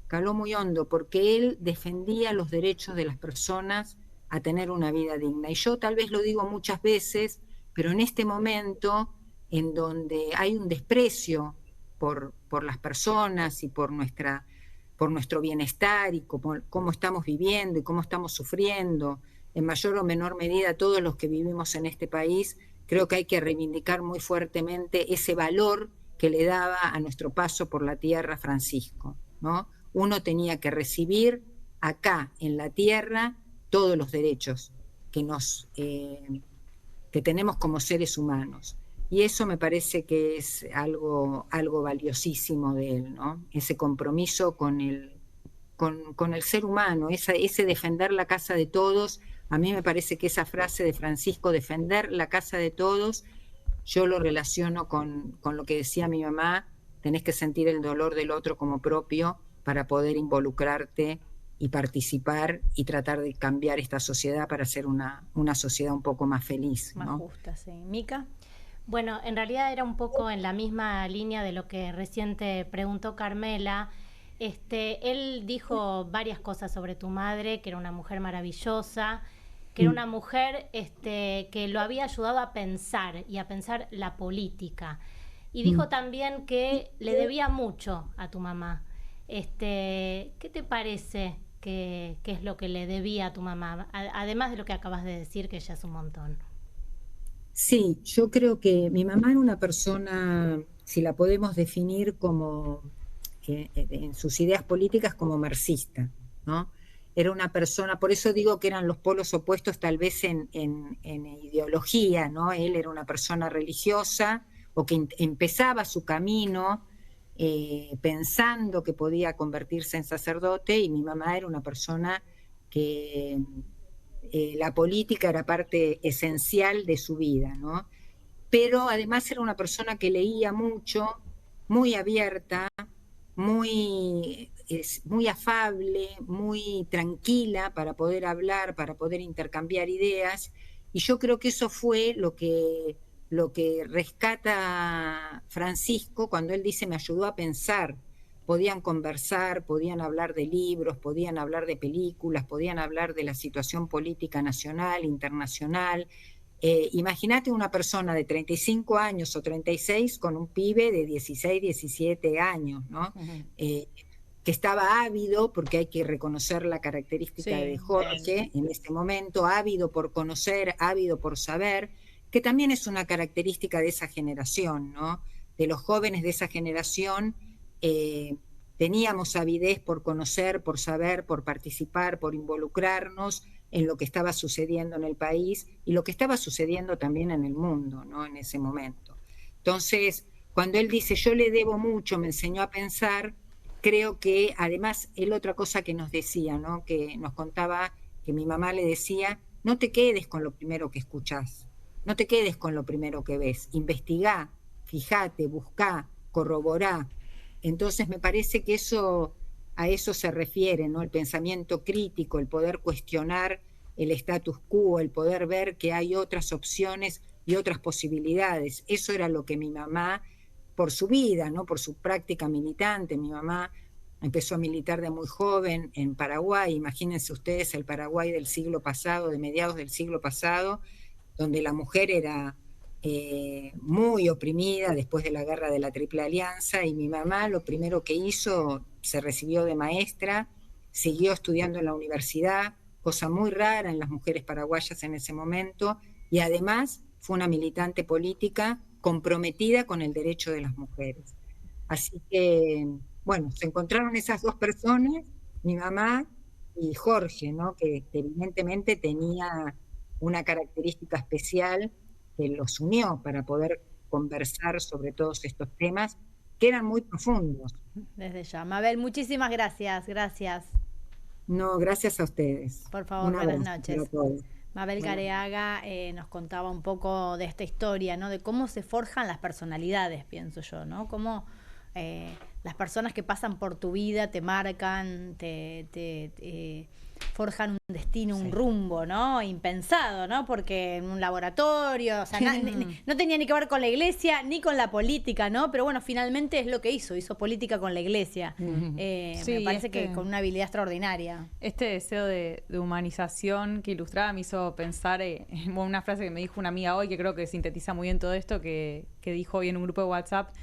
caló muy hondo, porque él defendía los derechos de las personas a tener una vida digna. Y yo tal vez lo digo muchas veces, pero en este momento en donde hay un desprecio por las personas y por nuestro bienestar y cómo estamos viviendo y cómo estamos sufriendo, en mayor o menor medida todos los que vivimos en este país, creo que hay que reivindicar muy fuertemente ese valor que le daba a nuestro paso por la tierra Francisco, ¿no? Uno tenía que recibir acá en la tierra todos los derechos que tenemos como seres humanos. Y eso me parece que es algo valiosísimo de él, ¿no? Ese compromiso con el ser humano, ese defender la casa de todos. A mí me parece que esa frase de Francisco, defender la casa de todos, yo lo relaciono con lo que decía mi mamá, tenés que sentir el dolor del otro como propio para poder involucrarte y participar y tratar de cambiar esta sociedad para ser una sociedad un poco más feliz, ¿no? Más justa, sí. ¿Mica? Bueno, en realidad era un poco en la misma línea de lo que recién te preguntó Carmela. Él dijo varias cosas sobre tu madre, que era una mujer maravillosa, que era una mujer que lo había ayudado a pensar y a pensar la política. Y dijo también que le debía mucho a tu mamá. ¿Qué te parece que es lo que le debía a tu mamá? Además de lo que acabas de decir, que ya es un montón. Sí, yo creo que mi mamá era una persona, si la podemos definir como, en sus ideas políticas, como marxista, ¿no? Era una persona, por eso digo que eran los polos opuestos tal vez en ideología, ¿no? Él era una persona religiosa o que empezaba su camino pensando que podía convertirse en sacerdote, y mi mamá era una persona que la política era parte esencial de su vida, ¿no? Pero además era una persona que leía mucho, muy abierta, muy afable, muy tranquila para poder hablar, para poder intercambiar ideas, y yo creo que eso fue lo que rescata Francisco cuando él dice me ayudó a pensar. Podían conversar, podían hablar de libros, podían hablar de películas, podían hablar de la situación política nacional, internacional. Imagínate una persona de 35 años o 36 con un pibe de 16, 17 años, ¿no? Que estaba ávido, porque hay que reconocer la característica de Jorge en este momento, ávido por conocer, ávido por saber, que también es una característica de esa generación, ¿no? De los jóvenes de esa generación. Teníamos avidez por conocer, por saber, por participar, por involucrarnos en lo que estaba sucediendo en el país y lo que estaba sucediendo también en el mundo, ¿no? En ese momento. Entonces, cuando él dice yo le debo mucho, me enseñó a pensar, creo que además él otra cosa que nos decía, ¿no? Que nos contaba, que mi mamá le decía, no te quedes con lo primero que escuchás, no te quedes con lo primero que ves, investigá, fijate, buscá, corroborá. Entonces me parece que a eso se refiere, ¿no? El pensamiento crítico, el poder cuestionar el status quo, el poder ver que hay otras opciones y otras posibilidades. Eso era lo que mi mamá, por su vida, ¿no? Por su práctica militante, mi mamá empezó a militar de muy joven en Paraguay. Imagínense ustedes el Paraguay del siglo pasado, de mediados del siglo pasado, donde la mujer era muy oprimida después de la guerra de la Triple Alianza, y mi mamá lo primero que hizo, se recibió de maestra, siguió estudiando en la universidad, cosa muy rara en las mujeres paraguayas en ese momento, y además fue una militante política comprometida con el derecho de las mujeres. Así que, bueno, se encontraron esas dos personas, mi mamá y Jorge, ¿no? Que evidentemente tenía una característica especial que los unió para poder conversar sobre todos estos temas que eran muy profundos. Desde ya. Mabel, muchísimas gracias. Gracias. No, gracias a ustedes. Por favor, buenas noches. Mabel Gareaga nos contaba un poco de esta historia, ¿no? De cómo se forjan las personalidades, pienso yo, ¿no? Cómo las personas que pasan por tu vida te marcan, te forjan un destino, un rumbo, ¿no? Impensado, ¿no? Porque en un laboratorio, o sea, no tenía ni que ver con la iglesia ni con la política, ¿no? Pero bueno, finalmente es lo que hizo política con la iglesia. Me parece que con una habilidad extraordinaria. Este deseo de humanización que ilustraba me hizo pensar en una frase que me dijo una amiga hoy, que creo que sintetiza muy bien todo esto, que dijo hoy en un grupo de WhatsApp.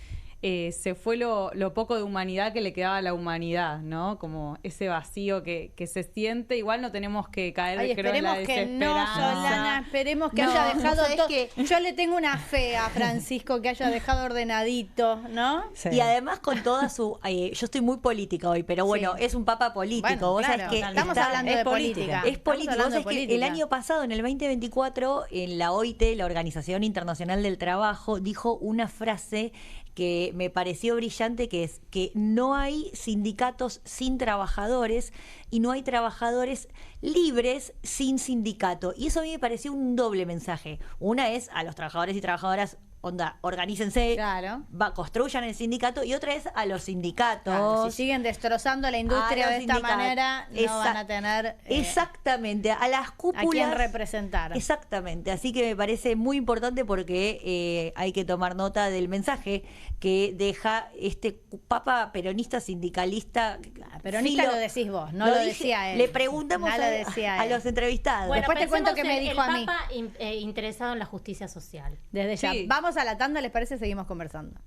Se fue lo poco de humanidad que le quedaba a la humanidad, ¿no? Como ese vacío que se siente. Igual no tenemos que caer, creo, en la desesperanza. Que no, Solana, esperemos que haya dejado todo. Yo le tengo una fe a Francisco que haya dejado ordenadito, ¿no? Sí. Y además con toda su... yo estoy muy política hoy, pero bueno, es un papa político. Bueno, vos claro, sabés que estamos hablando de política. Es político. Vos sabés que el año pasado, en el 2024, en la OIT, la Organización Internacional del Trabajo, dijo una frase que me pareció brillante, que es que no hay sindicatos sin trabajadores y no hay trabajadores libres sin sindicato. Y eso a mí me pareció un doble mensaje. Una es a los trabajadores y trabajadoras, onda, organícense, claro, construyan el sindicato, y otra es a los sindicatos. Claro, si siguen destrozando la industria de esta manera, no van a tener exactamente, a las cúpulas a quién representar. Exactamente, así que me parece muy importante porque hay que tomar nota del mensaje que deja este papa peronista sindicalista. Peronista lo decís vos, no lo decía él. Le preguntamos a los entrevistados. Bueno, después te cuento qué me dijo a mí. El papa interesado en la justicia social. Desde ya. Vamos a la tanda, ¿les parece? Seguimos conversando.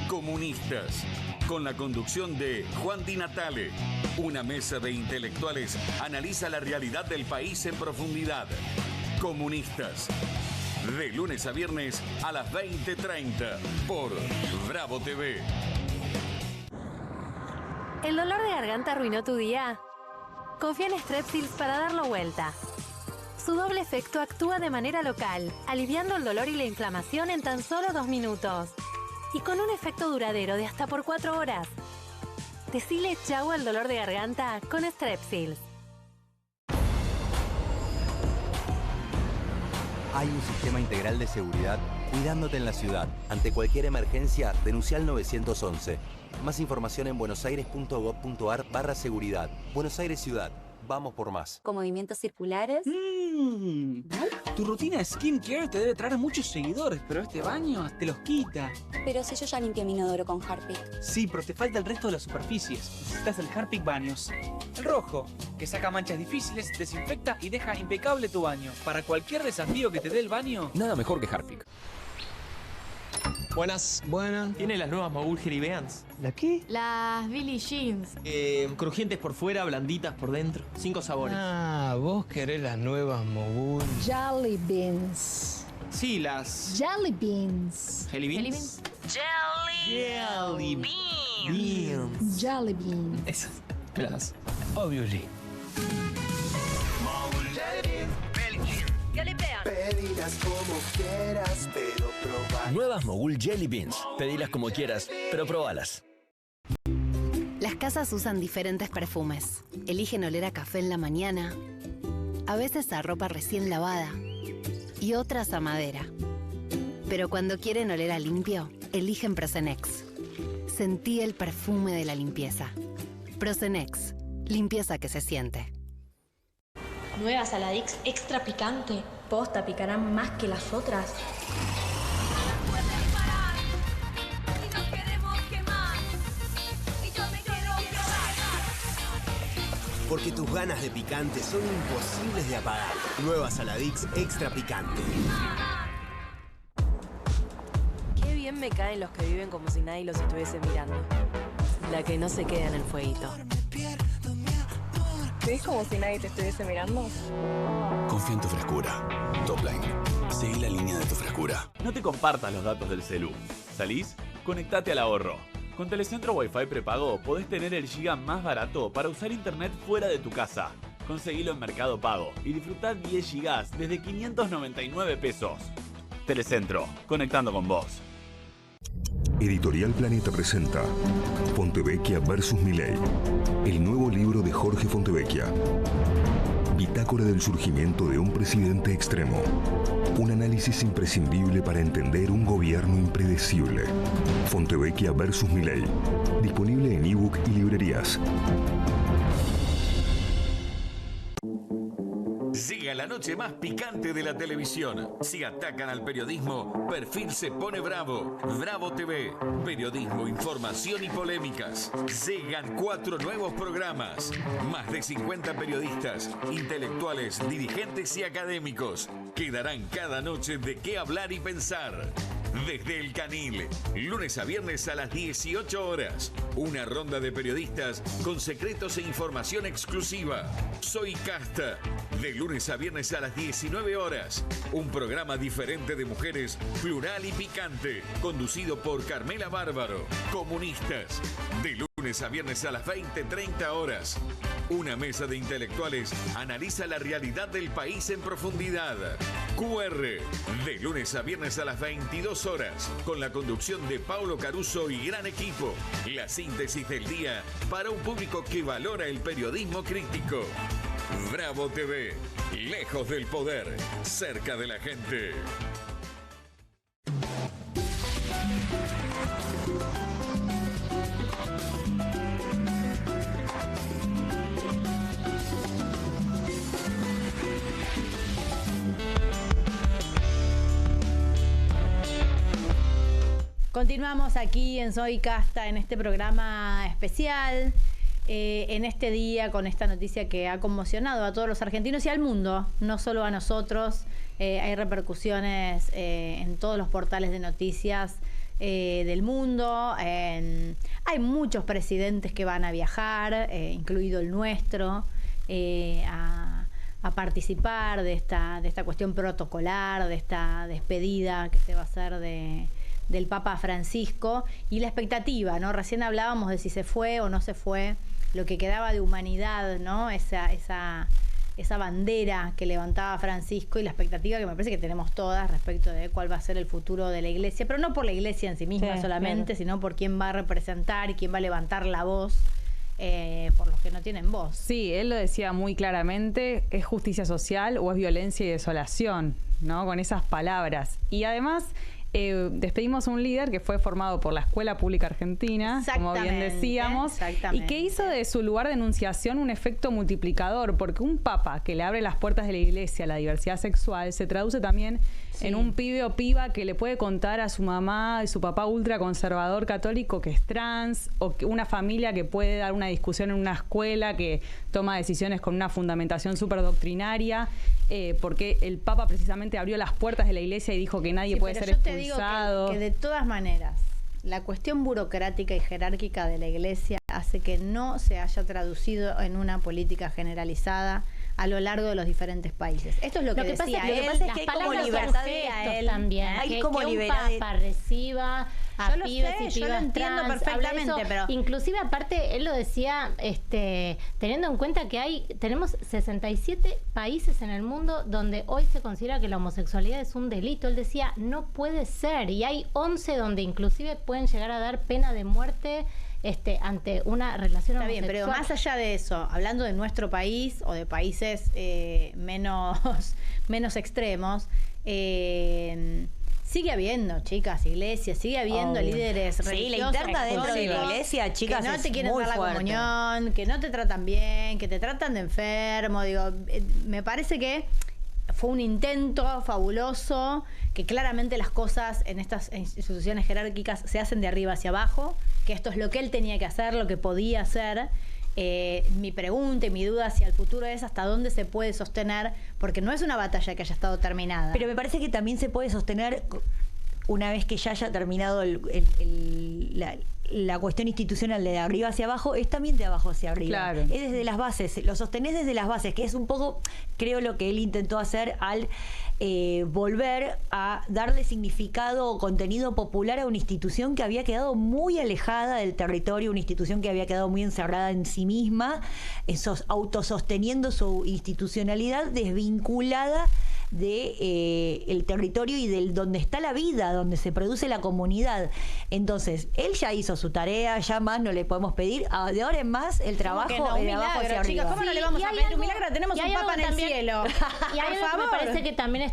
Comunistas, con la conducción de Juan Di Natale. Una mesa de intelectuales analiza la realidad del país en profundidad. Comunistas, de lunes a viernes a las 20:30 por Bravo TV. ¿El dolor de garganta arruinó tu día? Confía en Strepsils para darlo vuelta. Su doble efecto actúa de manera local, aliviando el dolor y la inflamación en tan solo 2 minutos. Y con un efecto duradero de hasta por 4 horas. Decile chau al dolor de garganta con Strepsils. Hay un sistema integral de seguridad cuidándote en la ciudad. Ante cualquier emergencia, denuncia al 911. Más información en buenosaires.gov.ar/seguridad. Buenos Aires Ciudad. Vamos por más. Con movimientos circulares. Tu rutina de skincare te debe traer muchos seguidores, pero este baño te los quita. Pero si yo ya limpié mi inodoro con Harpic. Sí, pero te falta el resto de las superficies. Necesitas el Harpic Baños. El rojo, que saca manchas difíciles, desinfecta y deja impecable tu baño. Para cualquier desafío que te dé el baño, nada mejor que Harpic. Buenas. ¿Tiene las nuevas Mogul Hairy Beans? ¿La qué? Las Billie Jeans. Crujientes por fuera, blanditas por dentro. 5 sabores. Ah, vos querés las nuevas Mogul. Jelly Beans. Sí, las... Jelly Beans. ¿Jelly Beans? Jelly Beans. Jelly Beans. Esas. Las. Obviously. Jelly Beans. Pedilas como quieras, pero probar. Nuevas Mogul Jelly Beans. Pedilas como quieras, pero probalas. Las casas usan diferentes perfumes. Eligen oler a café en la mañana, a veces a ropa recién lavada y otras a madera. Pero cuando quieren oler a limpio, eligen Prosenex. Sentí el perfume de la limpieza. Prosenex, limpieza que se siente. Nueva Saladix extra picante. Posta, picarán más que las otras. Porque tus ganas de picante son imposibles de apagar. Nueva Saladix extra picante. Qué bien me caen los que viven como si nadie los estuviese mirando. La que no se queda en el fueguito. ¿Ves como si nadie te estuviese mirando? Confía en tu frescura. Topline. Seguí la línea de tu frescura. No te compartas los datos del celu. ¿Salís? Conectate al ahorro. Con Telecentro Wi-Fi prepago podés tener el giga más barato para usar internet fuera de tu casa. Conseguilo en Mercado Pago y disfrutá 10 gigas desde 599 pesos. Telecentro, conectando con vos. Editorial Planeta presenta Fontevecchia vs. Milei, el nuevo libro de Jorge Fontevecchia. Bitácora del surgimiento de un presidente extremo. Un análisis imprescindible para entender un gobierno impredecible. Fontevecchia vs. Milei. Disponible en ebook y librerías. Llega la noche más picante de la televisión. Si atacan al periodismo, Perfil se pone bravo. Bravo TV. Periodismo, información y polémicas. Llegan 4 nuevos programas. Más de 50 periodistas, intelectuales, dirigentes y académicos que darán cada noche de qué hablar y pensar. Desde El Canil, lunes a viernes a las 18 horas. Una ronda de periodistas con secretos e información exclusiva. Soy Casta, de lunes a viernes a las 19 horas. Un programa diferente de mujeres, plural y picante, conducido por Carmela Bárbaro. Comunistas, de lunes a viernes a las 20:30 horas. Una mesa de intelectuales analiza la realidad del país en profundidad. QR, de lunes a viernes a las 22 horas, con la conducción de Paulo Caruso y gran equipo. La síntesis del día para un público que valora el periodismo crítico. Bravo TV, lejos del poder, cerca de la gente. Continuamos aquí en Soy Casta, en este programa especial, en este día, con esta noticia que ha conmocionado a todos los argentinos y al mundo, no solo a nosotros. Hay repercusiones en todos los portales de noticias del mundo. Hay muchos presidentes que van a viajar, incluido el nuestro, a participar de esta cuestión protocolar, de esta despedida que se va a hacer del Papa Francisco, y la expectativa, ¿no? Recién hablábamos de si se fue o no se fue, lo que quedaba de humanidad, ¿no? Esa bandera que levantaba Francisco, y la expectativa que me parece que tenemos todas respecto de cuál va a ser el futuro de la Iglesia, pero no por la Iglesia en sí misma solamente, claro, sino por quién va a representar y quién va a levantar la voz por los que no tienen voz. Sí, él lo decía muy claramente, es justicia social o es violencia y desolación, ¿no? Con esas palabras. Y además despedimos a un líder que fue formado por la Escuela Pública Argentina, como bien decíamos, y que hizo de su lugar de enunciación un efecto multiplicador, porque un papa que le abre las puertas de la Iglesia a la diversidad sexual se traduce también en un pibe o piba que le puede contar a su mamá y su papá ultraconservador católico que es trans, o que una familia que puede dar una discusión en una escuela que toma decisiones con una fundamentación súper doctrinaria, porque el Papa precisamente abrió las puertas de la Iglesia y dijo que nadie puede ser expulsado. Que de todas maneras, la cuestión burocrática y jerárquica de la Iglesia hace que no se haya traducido en una política generalizada a lo largo de los diferentes países. Esto es lo que decía él. Lo que pasa es que hay como libertad de también. Hay como que libertad un papa reciba a yo pibes sé, y yo lo pibas entiendo trans, perfectamente, pero inclusive aparte él lo decía teniendo en cuenta que tenemos 67 países en el mundo donde hoy se considera que la homosexualidad es un delito. Él decía, no puede ser, y hay 11 donde inclusive pueden llegar a dar pena de muerte ante una relación homosexual. Está bien, pero más allá de eso, hablando de nuestro país o de países menos extremos, sigue habiendo, chicas, iglesias, sigue habiendo líderes religiosos. Sí, la interna dentro de la iglesia, chicas, que no es te quieren muy dar la fuerte. comunión, que no te tratan bien, que te tratan de enfermo. Digo, me parece que fue un intento fabuloso, que claramente las cosas en estas instituciones jerárquicas se hacen de arriba hacia abajo, que esto es lo que él tenía que hacer, lo que podía hacer. Mi pregunta y mi duda hacia el futuro es hasta dónde se puede sostener, porque no es una batalla que haya estado terminada. Pero me parece que también se puede sostener una vez que ya haya terminado la cuestión institucional de arriba hacia abajo, es también de abajo hacia arriba. Claro. Es desde las bases, lo sostenés desde las bases, que es un poco, creo, lo que él intentó hacer al volver a darle significado o contenido popular a una institución que había quedado muy alejada del territorio, una institución que había quedado muy encerrada en sí misma, autososteniendo su institucionalidad desvinculada de el territorio y del donde está la vida, donde se produce la comunidad. Entonces, él ya hizo su tarea, ya más no le podemos pedir. De ahora en más, el trabajo un de abajo hacia arriba. chicas, ¿cómo no le vamos a pedir un milagro? Tenemos un papa en el cielo. Y hay Por algo que me favor. parece que también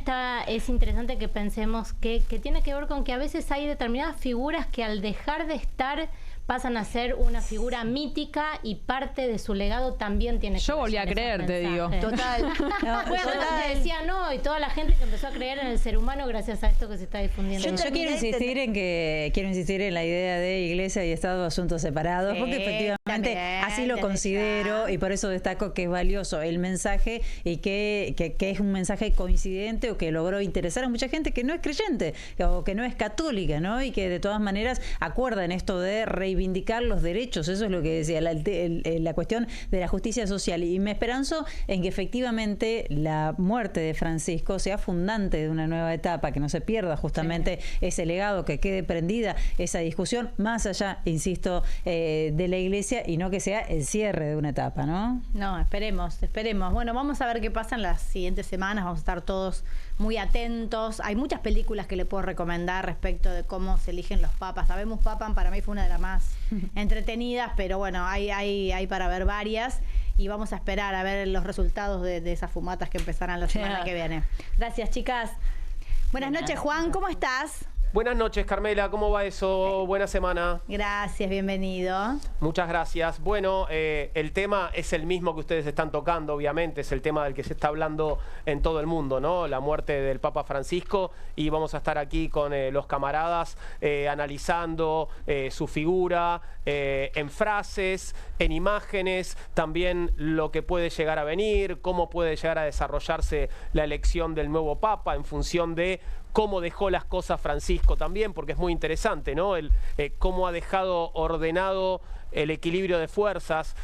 es interesante que pensemos que tiene que ver con que a veces hay determinadas figuras que al dejar de estar pasan a ser una figura mítica y parte de su legado también tiene que Yo ver volví a con esos creer, te digo. mensajes. Total. Bueno, te decía no, y toda la gente que empezó a creer en el ser humano gracias a esto que se está difundiendo. Yo quiero insistir en la idea de iglesia y Estado asuntos separados, Sí, porque efectivamente también, así lo desde considero ya. y por eso destaco que es valioso el mensaje y que es un mensaje coincidente o que logró interesar a mucha gente que no es creyente o que no es católica, ¿no? Y que de todas maneras acuerda en esto de reivindicar los derechos. Eso es lo que decía la cuestión de la justicia social, y me esperanzo en que efectivamente la muerte de Francisco sea fundante de una nueva etapa, que no se pierda justamente ese legado, que quede prendida esa discusión más allá, insisto, de la iglesia, y no que sea el cierre de una etapa, ¿no? No, esperemos. Bueno, vamos a ver qué pasa en las siguientes semanas. Vamos a estar todos muy atentos. Hay muchas películas que le puedo recomendar respecto de cómo se eligen los papas. Sabemos Papan para mí fue una de las más entretenidas, pero bueno, hay para ver varias. Y vamos a esperar a ver los resultados de esas fumatas que empezarán la semana que viene. Gracias, chicas. Buenas noches, Juan. ¿Cómo estás? Buenas noches, Carmela. ¿Cómo va eso? Buena semana. Gracias, bienvenido. Muchas gracias. Bueno, el tema es el mismo que ustedes están tocando, obviamente. Es el tema del que se está hablando en todo el mundo, ¿no? La muerte del Papa Francisco. Y vamos a estar aquí con los camaradas analizando su figura en frases, en imágenes, también lo que puede llegar a venir, cómo puede llegar a desarrollarse la elección del nuevo Papa en función de cómo dejó las cosas Francisco también, porque es muy interesante, ¿no? Cómo ha dejado ordenado el equilibrio de fuerzas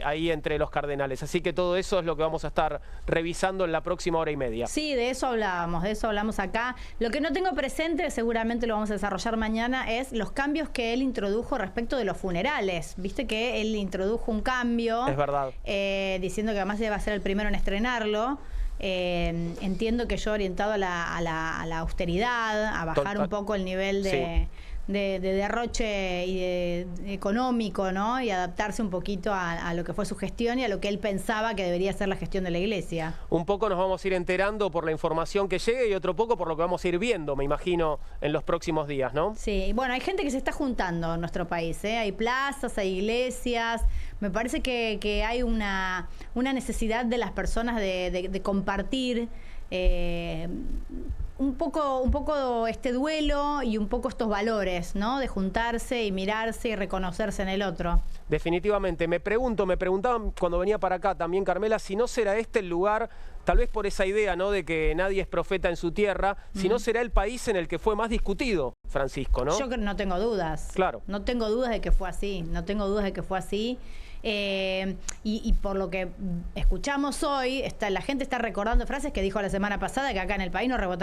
ahí entre los cardenales. Así que todo eso es lo que vamos a estar revisando en la próxima hora y media. Sí, de eso hablamos acá. Lo que no tengo presente, seguramente lo vamos a desarrollar mañana, es los cambios que él introdujo respecto de los funerales. Viste que él introdujo un cambio. Es verdad. Diciendo que además iba a ser el primero en estrenarlo. Entiendo que yo orientado a la austeridad, a bajar un poco el nivel de derroche económico, ¿no? Y adaptarse un poquito a lo que fue su gestión y a lo que él pensaba que debería ser la gestión de la iglesia. Un poco nos vamos a ir enterando por la información que llegue y otro poco por lo que vamos a ir viendo, me imagino, en los próximos días, ¿no? Sí, bueno, hay gente que se está juntando en nuestro país, ¿eh? Hay plazas, hay iglesias. Me parece que hay una necesidad de las personas de compartir un poco este duelo y un poco estos valores, ¿no? De juntarse y mirarse y reconocerse en el otro. Definitivamente. Me preguntaban cuando venía para acá también, Carmela, si no será este el lugar, tal vez por esa idea, ¿no? De que nadie es profeta en su tierra, si no será el país en el que fue más discutido Francisco, ¿no? Yo no tengo dudas. Claro. No tengo dudas de que fue así. Y por lo que escuchamos hoy, la gente está recordando frases que dijo la semana pasada, que acá en el país no rebotaron